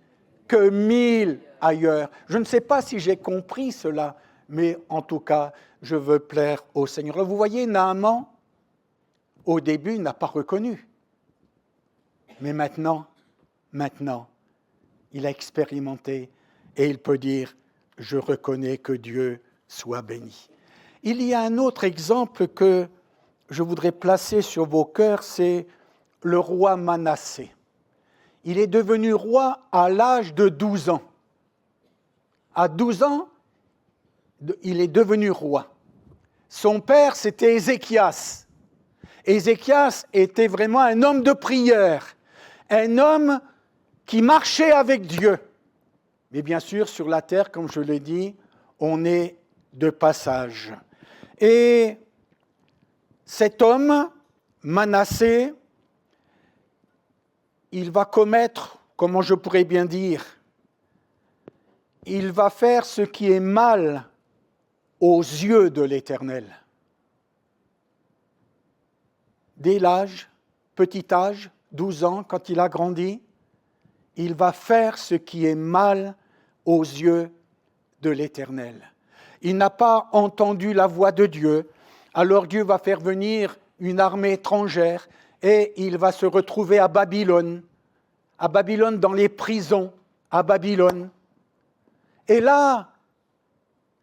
S3: que 1000 ailleurs. » Je ne sais pas si j'ai compris cela, mais en tout cas, je veux plaire au Seigneur. Vous voyez, Naaman, au début, il n'a pas reconnu. Mais maintenant, il a expérimenté et il peut dire « Je reconnais que Dieu soit béni ». Il y a un autre exemple que je voudrais placer sur vos cœurs, c'est le roi Manassé. Il est devenu roi à l'âge de 12 ans. À 12 ans, il est devenu roi. Son père, c'était Ézéchias. Ézéchias était vraiment un homme de prière, un homme qui marchait avec Dieu. Mais bien sûr, sur la terre, comme je l'ai dit, on est de passage. Et cet homme, Manassé, il va commettre, comment je pourrais bien dire, il va faire ce qui est mal aux yeux de l'Éternel. Dès l'âge, petit âge, 12 ans, quand il a grandi, il va faire ce qui est mal aux yeux de l'Éternel. Il n'a pas entendu la voix de Dieu, alors Dieu va faire venir une armée étrangère et il va se retrouver à Babylone dans les prisons, à Babylone. Et là,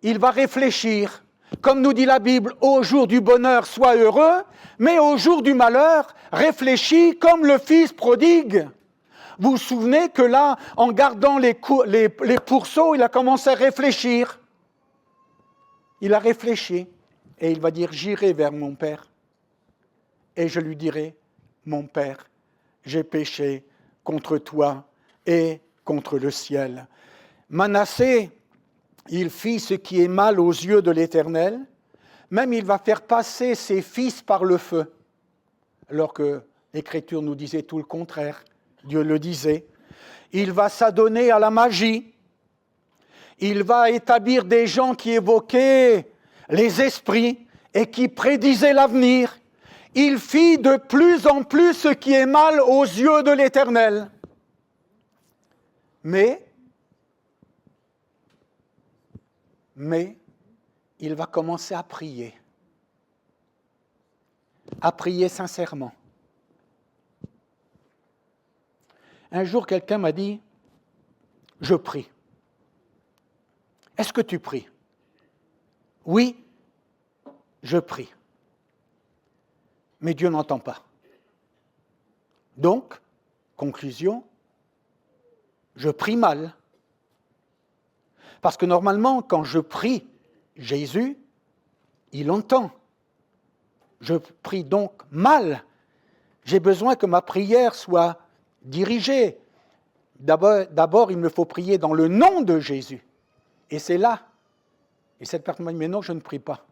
S3: il va réfléchir. Comme nous dit la Bible, au jour du bonheur, sois heureux, mais au jour du malheur, réfléchis comme le fils prodigue. Vous vous souvenez que là, en gardant les pourceaux, il a commencé à réfléchir. Il a réfléchi et il va dire, j'irai vers mon père et je lui dirai, mon père, j'ai péché contre toi et contre le ciel. Manassé, il fit ce qui est mal aux yeux de l'Éternel, même il va faire passer ses fils par le feu, alors que l'Écriture nous disait tout le contraire, Dieu le disait. Il va s'adonner à la magie, il va établir des gens qui évoquaient les esprits et qui prédisaient l'avenir. Il fit de plus en plus ce qui est mal aux yeux de l'Éternel. Mais il va commencer à prier sincèrement. Un jour, quelqu'un m'a dit, je prie. Est-ce que tu pries? Oui, je prie. Mais Dieu n'entend pas. Donc, conclusion, je prie mal. Parce que normalement, quand je prie Jésus, il entend. Je prie donc mal. J'ai besoin que ma prière soit dirigée. D'abord, il me faut prier dans le nom de Jésus. Et c'est là. Et cette personne m'a dit, mais non, je ne prie pas.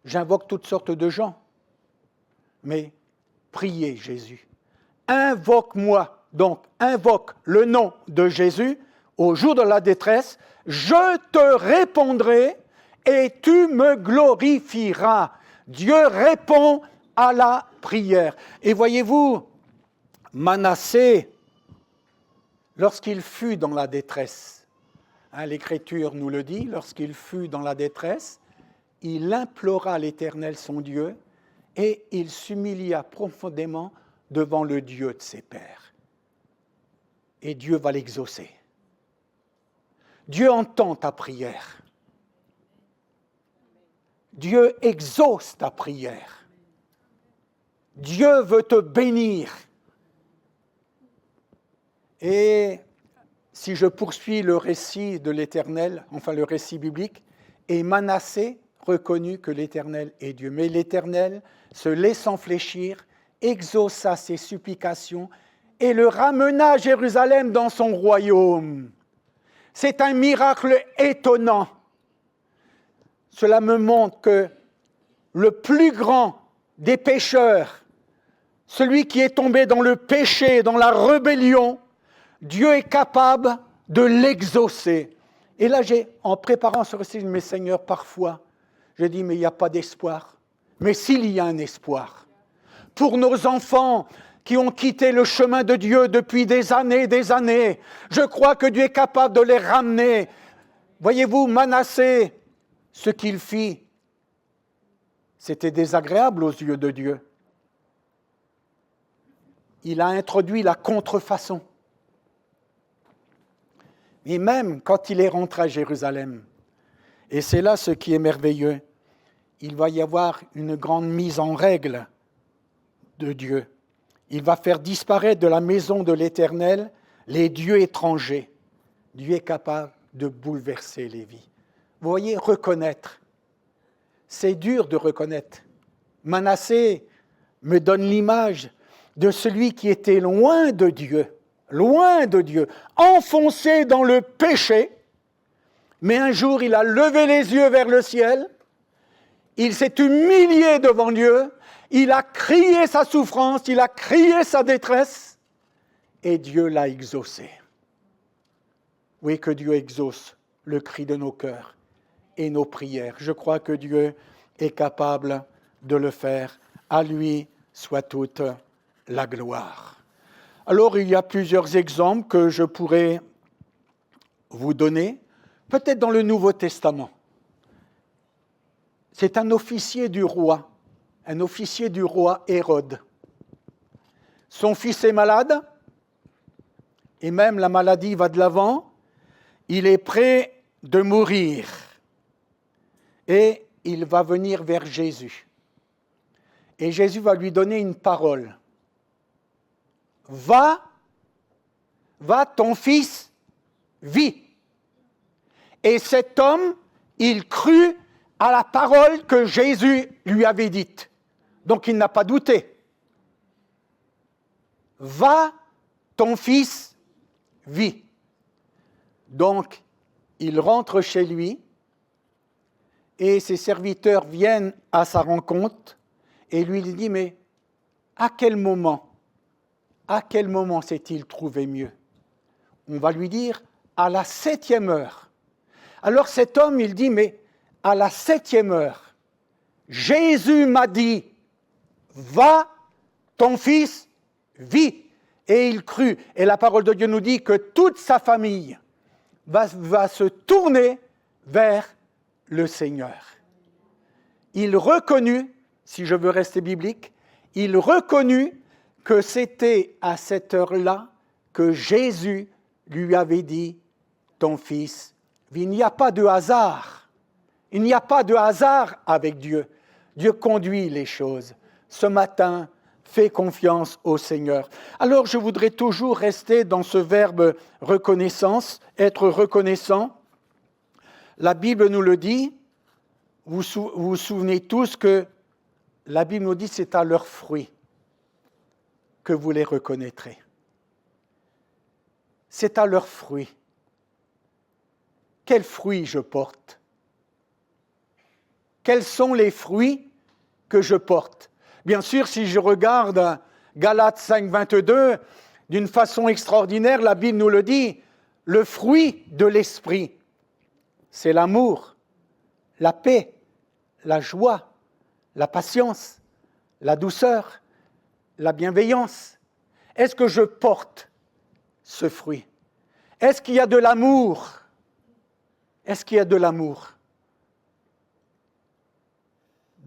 S3: J'invoque toutes sortes de gens. Mais priez Jésus. Invoque-moi. Donc, invoque le nom de Jésus au jour de la détresse. Je te répondrai et tu me glorifieras. Dieu répond à la prière. Et voyez-vous, Manassé, lorsqu'il fut dans la détresse, l'Écriture nous le dit, lorsqu'il fut dans la détresse, il implora l'Éternel son Dieu et il s'humilia profondément devant le Dieu de ses pères. Et Dieu va l'exaucer. Dieu entend ta prière. Dieu exauce ta prière. Dieu veut te bénir. Et si je poursuis le récit de l'Éternel, enfin le récit biblique, et Manassé reconnu que l'Éternel est Dieu. Mais l'Éternel, se laissant fléchir, exauça ses supplications et le ramena à Jérusalem dans son royaume. C'est un miracle étonnant. Cela me montre que le plus grand des pécheurs, celui qui est tombé dans le péché, dans la rébellion, Dieu est capable de l'exaucer. Et là, en préparant ce récit, mais Seigneur, parfois, je dis, mais il n'y a pas d'espoir. Mais s'il y a un espoir, pour nos enfants qui ont quitté le chemin de Dieu depuis des années, je crois que Dieu est capable de les ramener. Voyez-vous, Manassé, ce qu'il fit, c'était désagréable aux yeux de Dieu. Il a introduit la contrefaçon. Et même quand il est rentré à Jérusalem, et c'est là ce qui est merveilleux, il va y avoir une grande mise en règle de Dieu. Il va faire disparaître de la maison de l'Éternel les dieux étrangers. Dieu est capable de bouleverser les vies. Vous voyez, reconnaître. C'est dur de reconnaître. Manassé me donne l'image de celui qui était loin de Dieu, enfoncé dans le péché, mais un jour il a levé les yeux vers le ciel, il s'est humilié devant Dieu, il a crié sa souffrance, il a crié sa détresse, et Dieu l'a exaucé. Oui, que Dieu exauce le cri de nos cœurs et nos prières. Je crois que Dieu est capable de le faire. À lui soit toute la gloire. Alors, il y a plusieurs exemples que je pourrais vous donner, peut-être dans le Nouveau Testament. C'est un officier du roi Hérode. Son fils est malade, et même la maladie va de l'avant. Il est prêt de mourir, et il va venir vers Jésus. Et Jésus va lui donner une parole. Va, ton fils vit. Et cet homme, il crut à la parole que Jésus lui avait dite. Donc il n'a pas douté. Va, ton fils vit. Donc il rentre chez lui et ses serviteurs viennent à sa rencontre et lui dit, mais à quel moment s'est-il trouvé mieux? On va lui dire, à la 7e heure. Alors cet homme, il dit, mais à la 7e heure, Jésus m'a dit, va, ton fils vit. Et il crut. Et la parole de Dieu nous dit que toute sa famille va se tourner vers le Seigneur. Il reconnut, si je veux rester biblique, il reconnut que c'était à cette heure-là que Jésus lui avait dit, ton fils vit. Il n'y a pas de hasard. Il n'y a pas de hasard avec Dieu. Dieu conduit les choses. Ce matin, fais confiance au Seigneur. Alors, je voudrais toujours rester dans ce verbe reconnaissance, être reconnaissant. La Bible nous le dit. Vous vous souvenez tous que la Bible nous dit que c'est à leurs fruits que vous les reconnaîtrez. C'est à leurs fruits. Quels fruits je porte? Quels sont les fruits que je porte? Bien sûr, si je regarde Galates 5, 22, d'une façon extraordinaire, la Bible nous le dit, le fruit de l'esprit, c'est l'amour, la paix, la joie, la patience, la douceur, la bienveillance. Est-ce que je porte ce fruit? Est-ce qu'il y a de l'amour? Est-ce qu'il y a de l'amour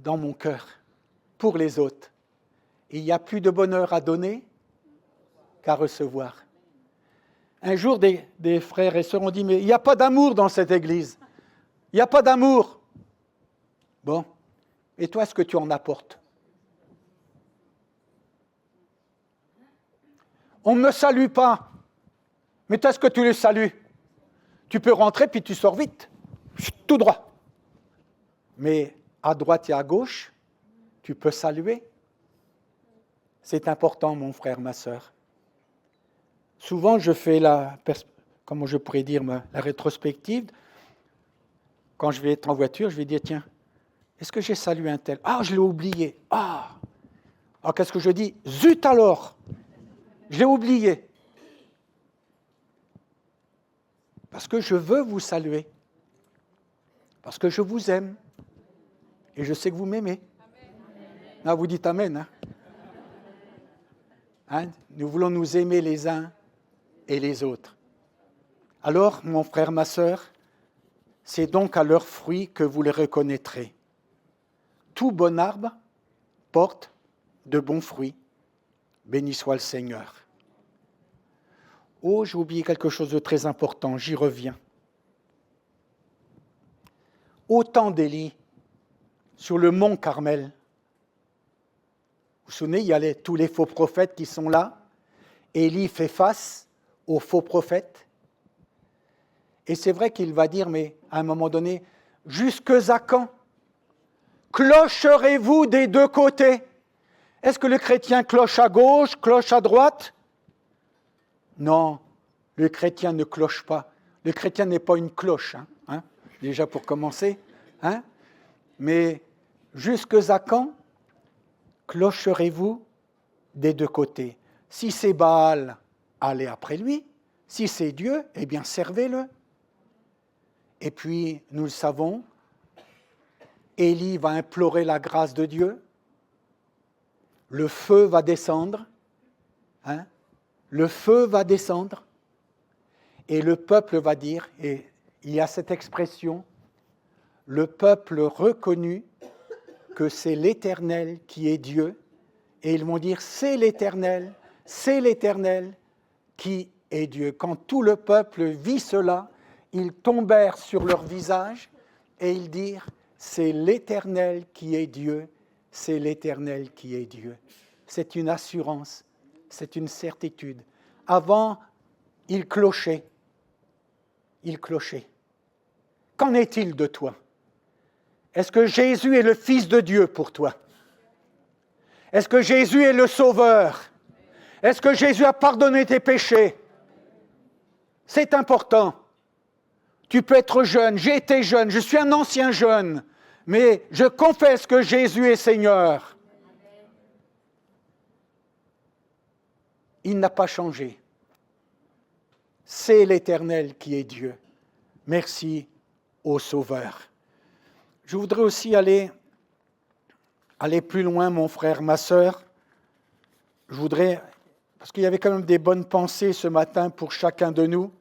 S3: dans mon cœur pour les autres? Il n'y a plus de bonheur à donner qu'à recevoir. Un jour, des frères et sœurs ont dit, mais il n'y a pas d'amour dans cette église. Il n'y a pas d'amour. Bon, et toi, est-ce que tu en apportes? On ne me salue pas. Mais toi, est-ce que tu le salues? Tu peux rentrer, puis tu sors vite. Tout droit. Mais à droite et à gauche, tu peux saluer. C'est important, mon frère, ma sœur. Souvent, je fais la rétrospective. Quand je vais être en voiture, je vais dire, tiens, est-ce que j'ai salué un tel? Ah, je l'ai oublié. Ah, alors qu'est-ce que je dis? Zut alors, je l'ai oublié. Parce que je veux vous saluer. Parce que je vous aime. Et je sais que vous m'aimez. Ah, vous dites Amen. Hein? Nous voulons nous aimer les uns et les autres. Alors, mon frère, ma sœur, c'est donc à leurs fruits que vous les reconnaîtrez. Tout bon arbre porte de bons fruits. Béni soit le Seigneur. Oh, j'ai oublié quelque chose de très important, j'y reviens. Au temps d'Élie, sur le mont Carmel, vous vous souvenez, il y a tous les faux prophètes qui sont là. Élie fait face aux faux prophètes. Et c'est vrai qu'il va dire, mais à un moment donné, jusque à quand clocherez-vous des deux côtés? Est-ce que le chrétien cloche à gauche, cloche à droite? Non, le chrétien ne cloche pas. Le chrétien n'est pas une cloche, déjà pour commencer. Mais jusque à quand clocherez-vous des deux côtés? Si c'est Baal, allez après lui. Si c'est Dieu, eh bien servez-le. Et puis, nous le savons, Élie va implorer la grâce de Dieu. Le feu va descendre. Le feu va descendre. Et le peuple va dire, et il y a cette expression, le peuple reconnut que c'est l'Éternel qui est Dieu. Et ils vont dire, c'est l'Éternel qui est Dieu. Quand tout le peuple vit cela, ils tombèrent sur leur visage et ils dirent, c'est l'Éternel qui est Dieu, c'est l'Éternel qui est Dieu. C'est une assurance, c'est une certitude. Avant, ils clochaient. Qu'en est-il de toi? Est-ce que Jésus est le Fils de Dieu pour toi? Est-ce que Jésus est le Sauveur? Est-ce que Jésus a pardonné tes péchés? C'est important. Tu peux être jeune, j'ai été jeune, je suis un ancien jeune, mais je confesse que Jésus est Seigneur. Il n'a pas changé. C'est l'Éternel qui est Dieu. Merci au Sauveur. Je voudrais aussi aller plus loin, mon frère, ma sœur. Je voudrais, parce qu'il y avait quand même des bonnes pensées ce matin pour chacun de nous.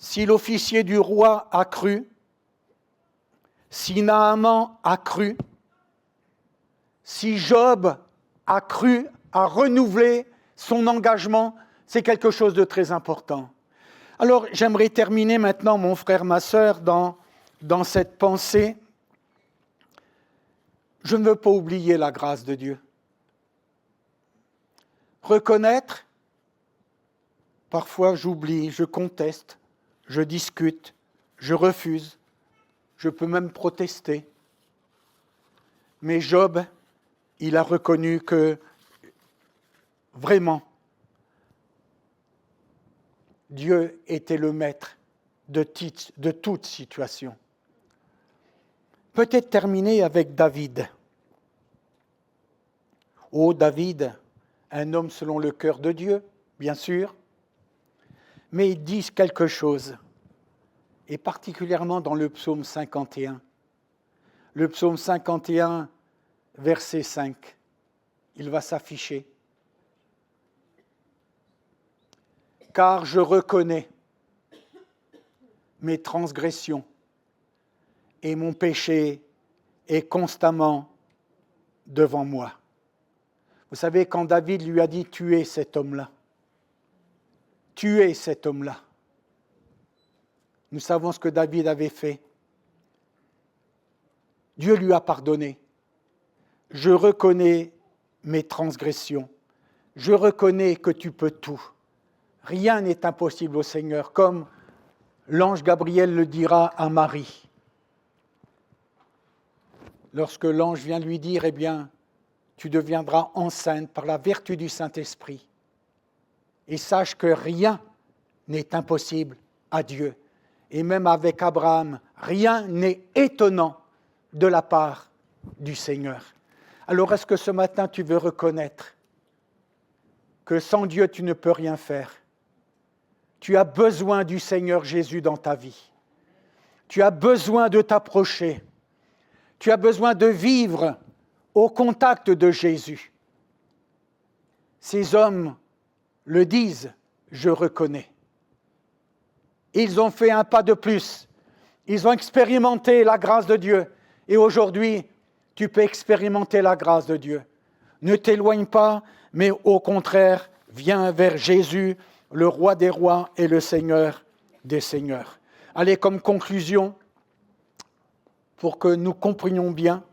S3: Si l'officier du roi a cru, si Naaman a cru, si Job a cru, a renouvelé son engagement, c'est quelque chose de très important. Alors, j'aimerais terminer maintenant, mon frère, ma sœur, dans cette pensée. Je ne veux pas oublier la grâce de Dieu. Reconnaître, parfois j'oublie, je conteste, je discute, je refuse, je peux même protester. Mais Job, il a reconnu que vraiment, Dieu était le maître de toute situation. Peut-être terminer avec David. Oh, David, un homme selon le cœur de Dieu, bien sûr, mais ils disent quelque chose, et particulièrement dans le psaume 51. Le psaume 51, verset 5, il va s'afficher. Car je reconnais mes transgressions et mon péché est constamment devant moi. Vous savez, quand David lui a dit « tuez cet homme-là », tuez cet homme-là, nous savons ce que David avait fait. Dieu lui a pardonné. Je reconnais mes transgressions. Je reconnais que tu peux tout. Rien n'est impossible au Seigneur, comme l'ange Gabriel le dira à Marie. Lorsque l'ange vient lui dire, eh bien, tu deviendras enceinte par la vertu du Saint-Esprit. Et sache que rien n'est impossible à Dieu. Et même avec Abraham, rien n'est étonnant de la part du Seigneur. Alors est-ce que ce matin tu veux reconnaître que sans Dieu tu ne peux rien faire? Tu as besoin du Seigneur Jésus dans ta vie. Tu as besoin de t'approcher. Tu as besoin de vivre au contact de Jésus. Ces hommes le disent, je reconnais. Ils ont fait un pas de plus. Ils ont expérimenté la grâce de Dieu. Et aujourd'hui, tu peux expérimenter la grâce de Dieu. Ne t'éloigne pas, mais au contraire, viens vers Jésus, le roi des rois et le Seigneur des seigneurs. Allez, comme conclusion, pour que nous comprenions bien,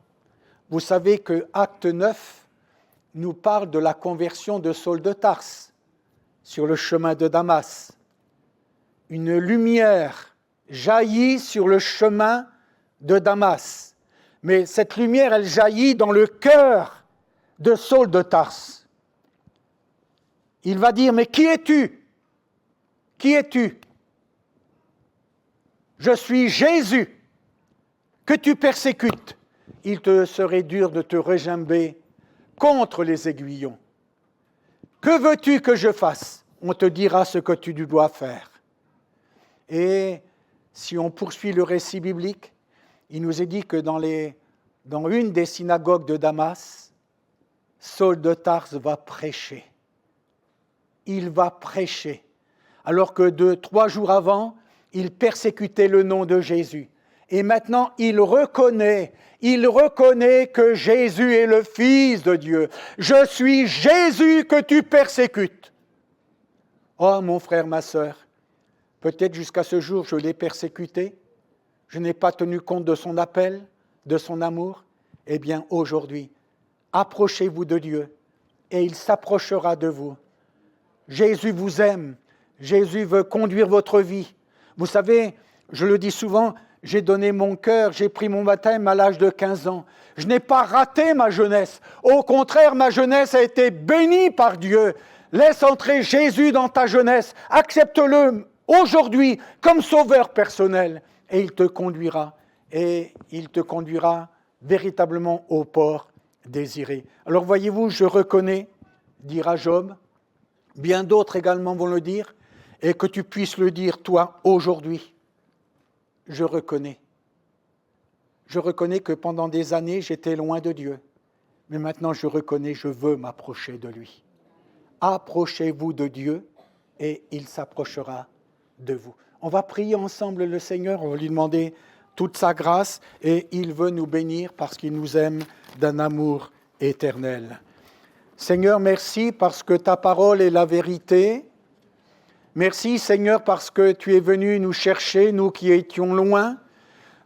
S3: vous savez que Acte 9 nous parle de la conversion de Saul de Tarse sur le chemin de Damas. Une lumière jaillit sur le chemin de Damas. Mais cette lumière, elle jaillit dans le cœur de Saul de Tarse. Il va dire, mais qui es-tu? Qui es-tu? Je suis Jésus que tu persécutes. Il te serait dur de te regimber contre les aiguillons. Que veux-tu que je fasse? On te dira ce que tu dois faire. Et si on poursuit le récit biblique, il nous est dit que dans une des synagogues de Damas, Saul de Tarse va prêcher. Il va prêcher. Alors que 2-3 jours avant, il persécutait le nom de Jésus. Et maintenant, il reconnaît que Jésus est le Fils de Dieu. Je suis Jésus que tu persécutes. Oh, mon frère, ma sœur, peut-être jusqu'à ce jour, je l'ai persécuté. Je n'ai pas tenu compte de son appel, de son amour. Eh bien, aujourd'hui, approchez-vous de Dieu et il s'approchera de vous. Jésus vous aime. Jésus veut conduire votre vie. Vous savez, je le dis souvent, j'ai donné mon cœur, j'ai pris mon baptême à l'âge de 15 ans. Je n'ai pas raté ma jeunesse. Au contraire, ma jeunesse a été bénie par Dieu. Laisse entrer Jésus dans ta jeunesse. Accepte-le aujourd'hui comme sauveur personnel. Et il te conduira. Et il te conduira véritablement au port désiré. Alors voyez-vous, je reconnais, dira Job, bien d'autres également vont le dire, et que tu puisses le dire toi aujourd'hui. Je reconnais. Je reconnais que pendant des années, j'étais loin de Dieu. Mais maintenant, je reconnais, je veux m'approcher de lui. Approchez-vous de Dieu et il s'approchera de vous. On va prier ensemble le Seigneur, on va lui demander toute sa grâce et il veut nous bénir parce qu'il nous aime d'un amour éternel. Seigneur, merci parce que ta parole est la vérité. Merci Seigneur parce que tu es venu nous chercher, nous qui étions loin.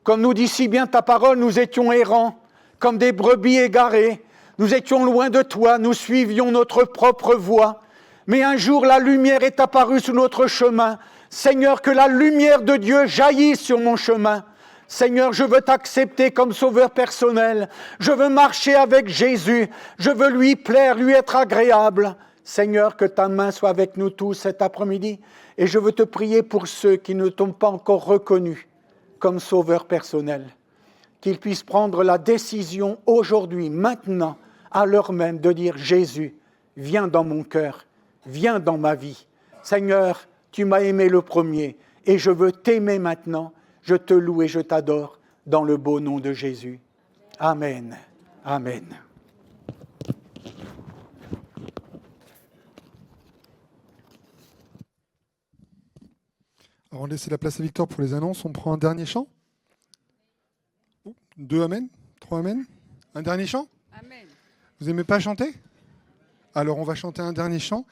S3: Comme nous dit si bien ta parole, nous étions errants, comme des brebis égarées. Nous étions loin de toi, nous suivions notre propre voie. Mais un jour, la lumière est apparue sur notre chemin. Seigneur, que la lumière de Dieu jaillisse sur mon chemin. Seigneur, je veux t'accepter comme sauveur personnel. Je veux marcher avec Jésus. Je veux lui plaire, lui être agréable. Seigneur, que ta main soit avec nous tous cet après-midi. Et je veux te prier pour ceux qui ne t'ont pas encore reconnu comme sauveur personnel. Qu'ils puissent prendre la décision aujourd'hui, maintenant, à l'heure même, de dire « Jésus, viens dans mon cœur, viens dans ma vie. Seigneur, tu m'as aimé le premier et je veux t'aimer maintenant. Je te loue et je t'adore dans le beau nom de Jésus. Amen. Amen. »
S1: Avant de laisser la place à Victor pour les annonces, on prend un dernier chant. 2 Amen, 3 Amen. Un dernier chant.
S2: Amen.
S1: Vous n'aimez pas chanter? Alors on va chanter un dernier chant.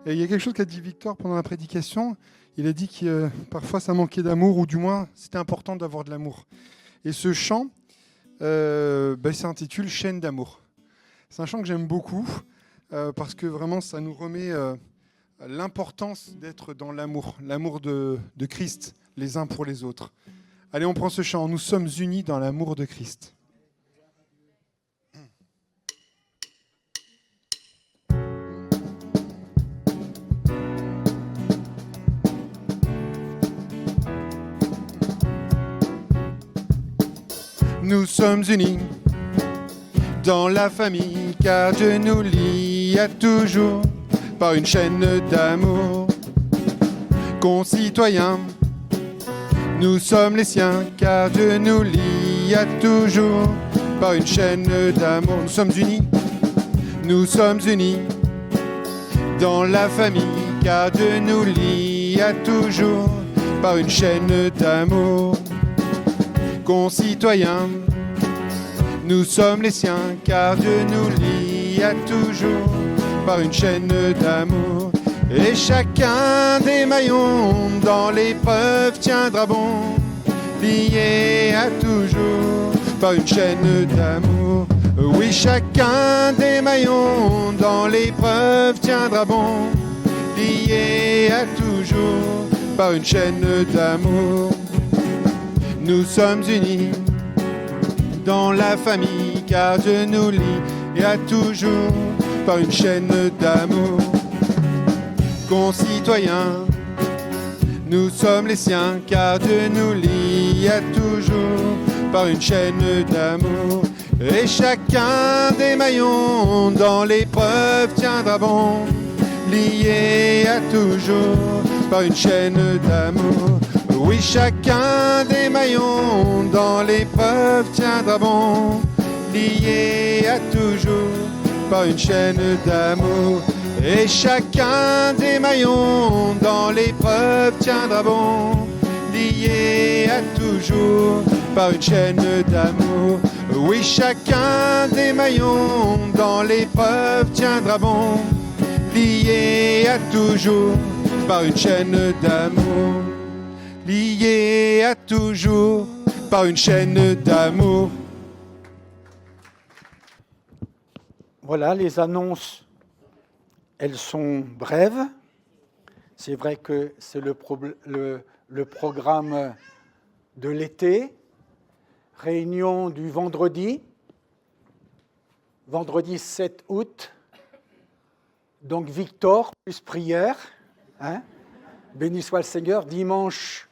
S1: Et il y a quelque chose qu'a dit Victor pendant la prédication. Il a dit que parfois ça manquait d'amour, ou du moins c'était important d'avoir de l'amour. Et ce chant s'intitule « Chaîne d'amour ». C'est un chant que j'aime beaucoup parce que vraiment ça nous remet l'importance d'être dans l'amour de Christ, les uns pour les autres. Allez, on prend ce chant. Nous sommes unis dans l'amour de Christ. Nous sommes unis dans la famille, car Dieu nous lie à toujours par une chaîne d'amour. Concitoyens, nous sommes les siens, car Dieu nous lie à toujours par une chaîne d'amour. Nous sommes unis dans la famille, car Dieu nous lie à toujours par une chaîne d'amour. Concitoyens, nous sommes les siens, car Dieu nous lie à toujours par une chaîne d'amour. Et chacun des maillons dans l'épreuve tiendra bon, lié à toujours par une chaîne d'amour. Oui, chacun des maillons dans l'épreuve tiendra bon, lié à toujours par une chaîne d'amour. Nous sommes unis dans la famille, car Dieu nous lie et à toujours par une chaîne d'amour. Concitoyens, nous sommes les siens, car Dieu nous lie à toujours par une chaîne d'amour. Et chacun des maillons dans l'épreuve tiendra bon, lié à toujours par une chaîne d'amour. Oui, chacun des maillons dans l'épreuve tiendra bon, lié à toujours par une chaîne d'amour. Et chacun des maillons dans l'épreuve tiendra bon, lié à toujours par une chaîne d'amour. Oui, chacun des maillons dans l'épreuve tiendra bon, lié à toujours par une chaîne d'amour. Lié à toujours par une chaîne d'amour.
S3: Voilà, les annonces, elles sont brèves. C'est vrai que c'est le programme de l'été. Réunion du vendredi 7 août. Donc Victor plus prière. Hein? Béni soit le Seigneur. Dimanche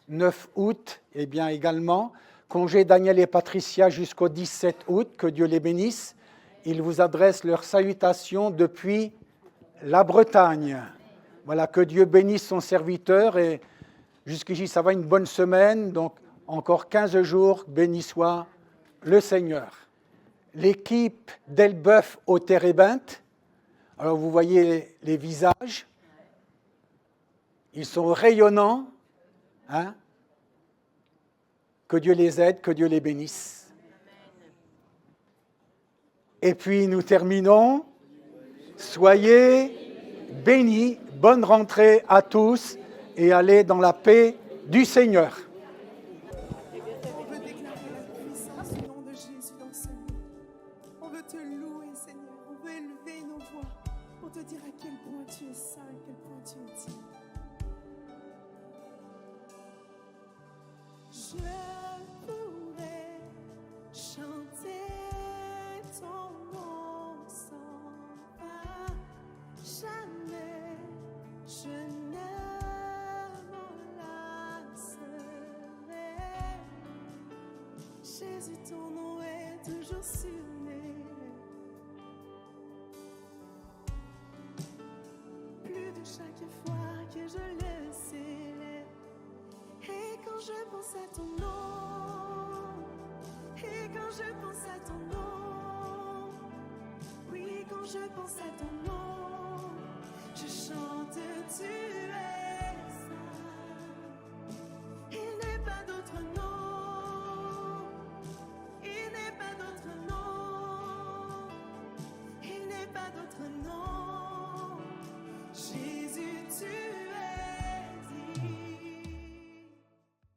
S3: 9 août, eh bien également, congé Daniel et Patricia jusqu'au 17 août, que Dieu les bénisse. Ils vous adressent leurs salutations depuis la Bretagne. Voilà, que Dieu bénisse son serviteur et jusqu'ici ça va, une bonne semaine, donc encore 15 jours, béni soit le Seigneur. L'équipe d'Elbeuf au Térébinthe, alors vous voyez les visages, ils sont rayonnants. Hein? Que Dieu les aide, que Dieu les bénisse. Et puis nous terminons. Soyez bénis, bonne rentrée à tous et allez dans la paix du Seigneur.
S4: On veut déclarer la puissance du nom de Jésus dans ce lieu. On veut te louer, Seigneur. On veut élever nos voix pour te dire à quel point tu es saint, à quel point tu es digne. Je pourrais chanter ton nom sans pas jamais. Je ne m'en lasserai. Jésus, ton nom est toujours sur mes lèvres. Plus de chaque fois que je le célèbre. Et quand je pense à ton nom, et quand je pense à ton nom, oui, quand je pense à ton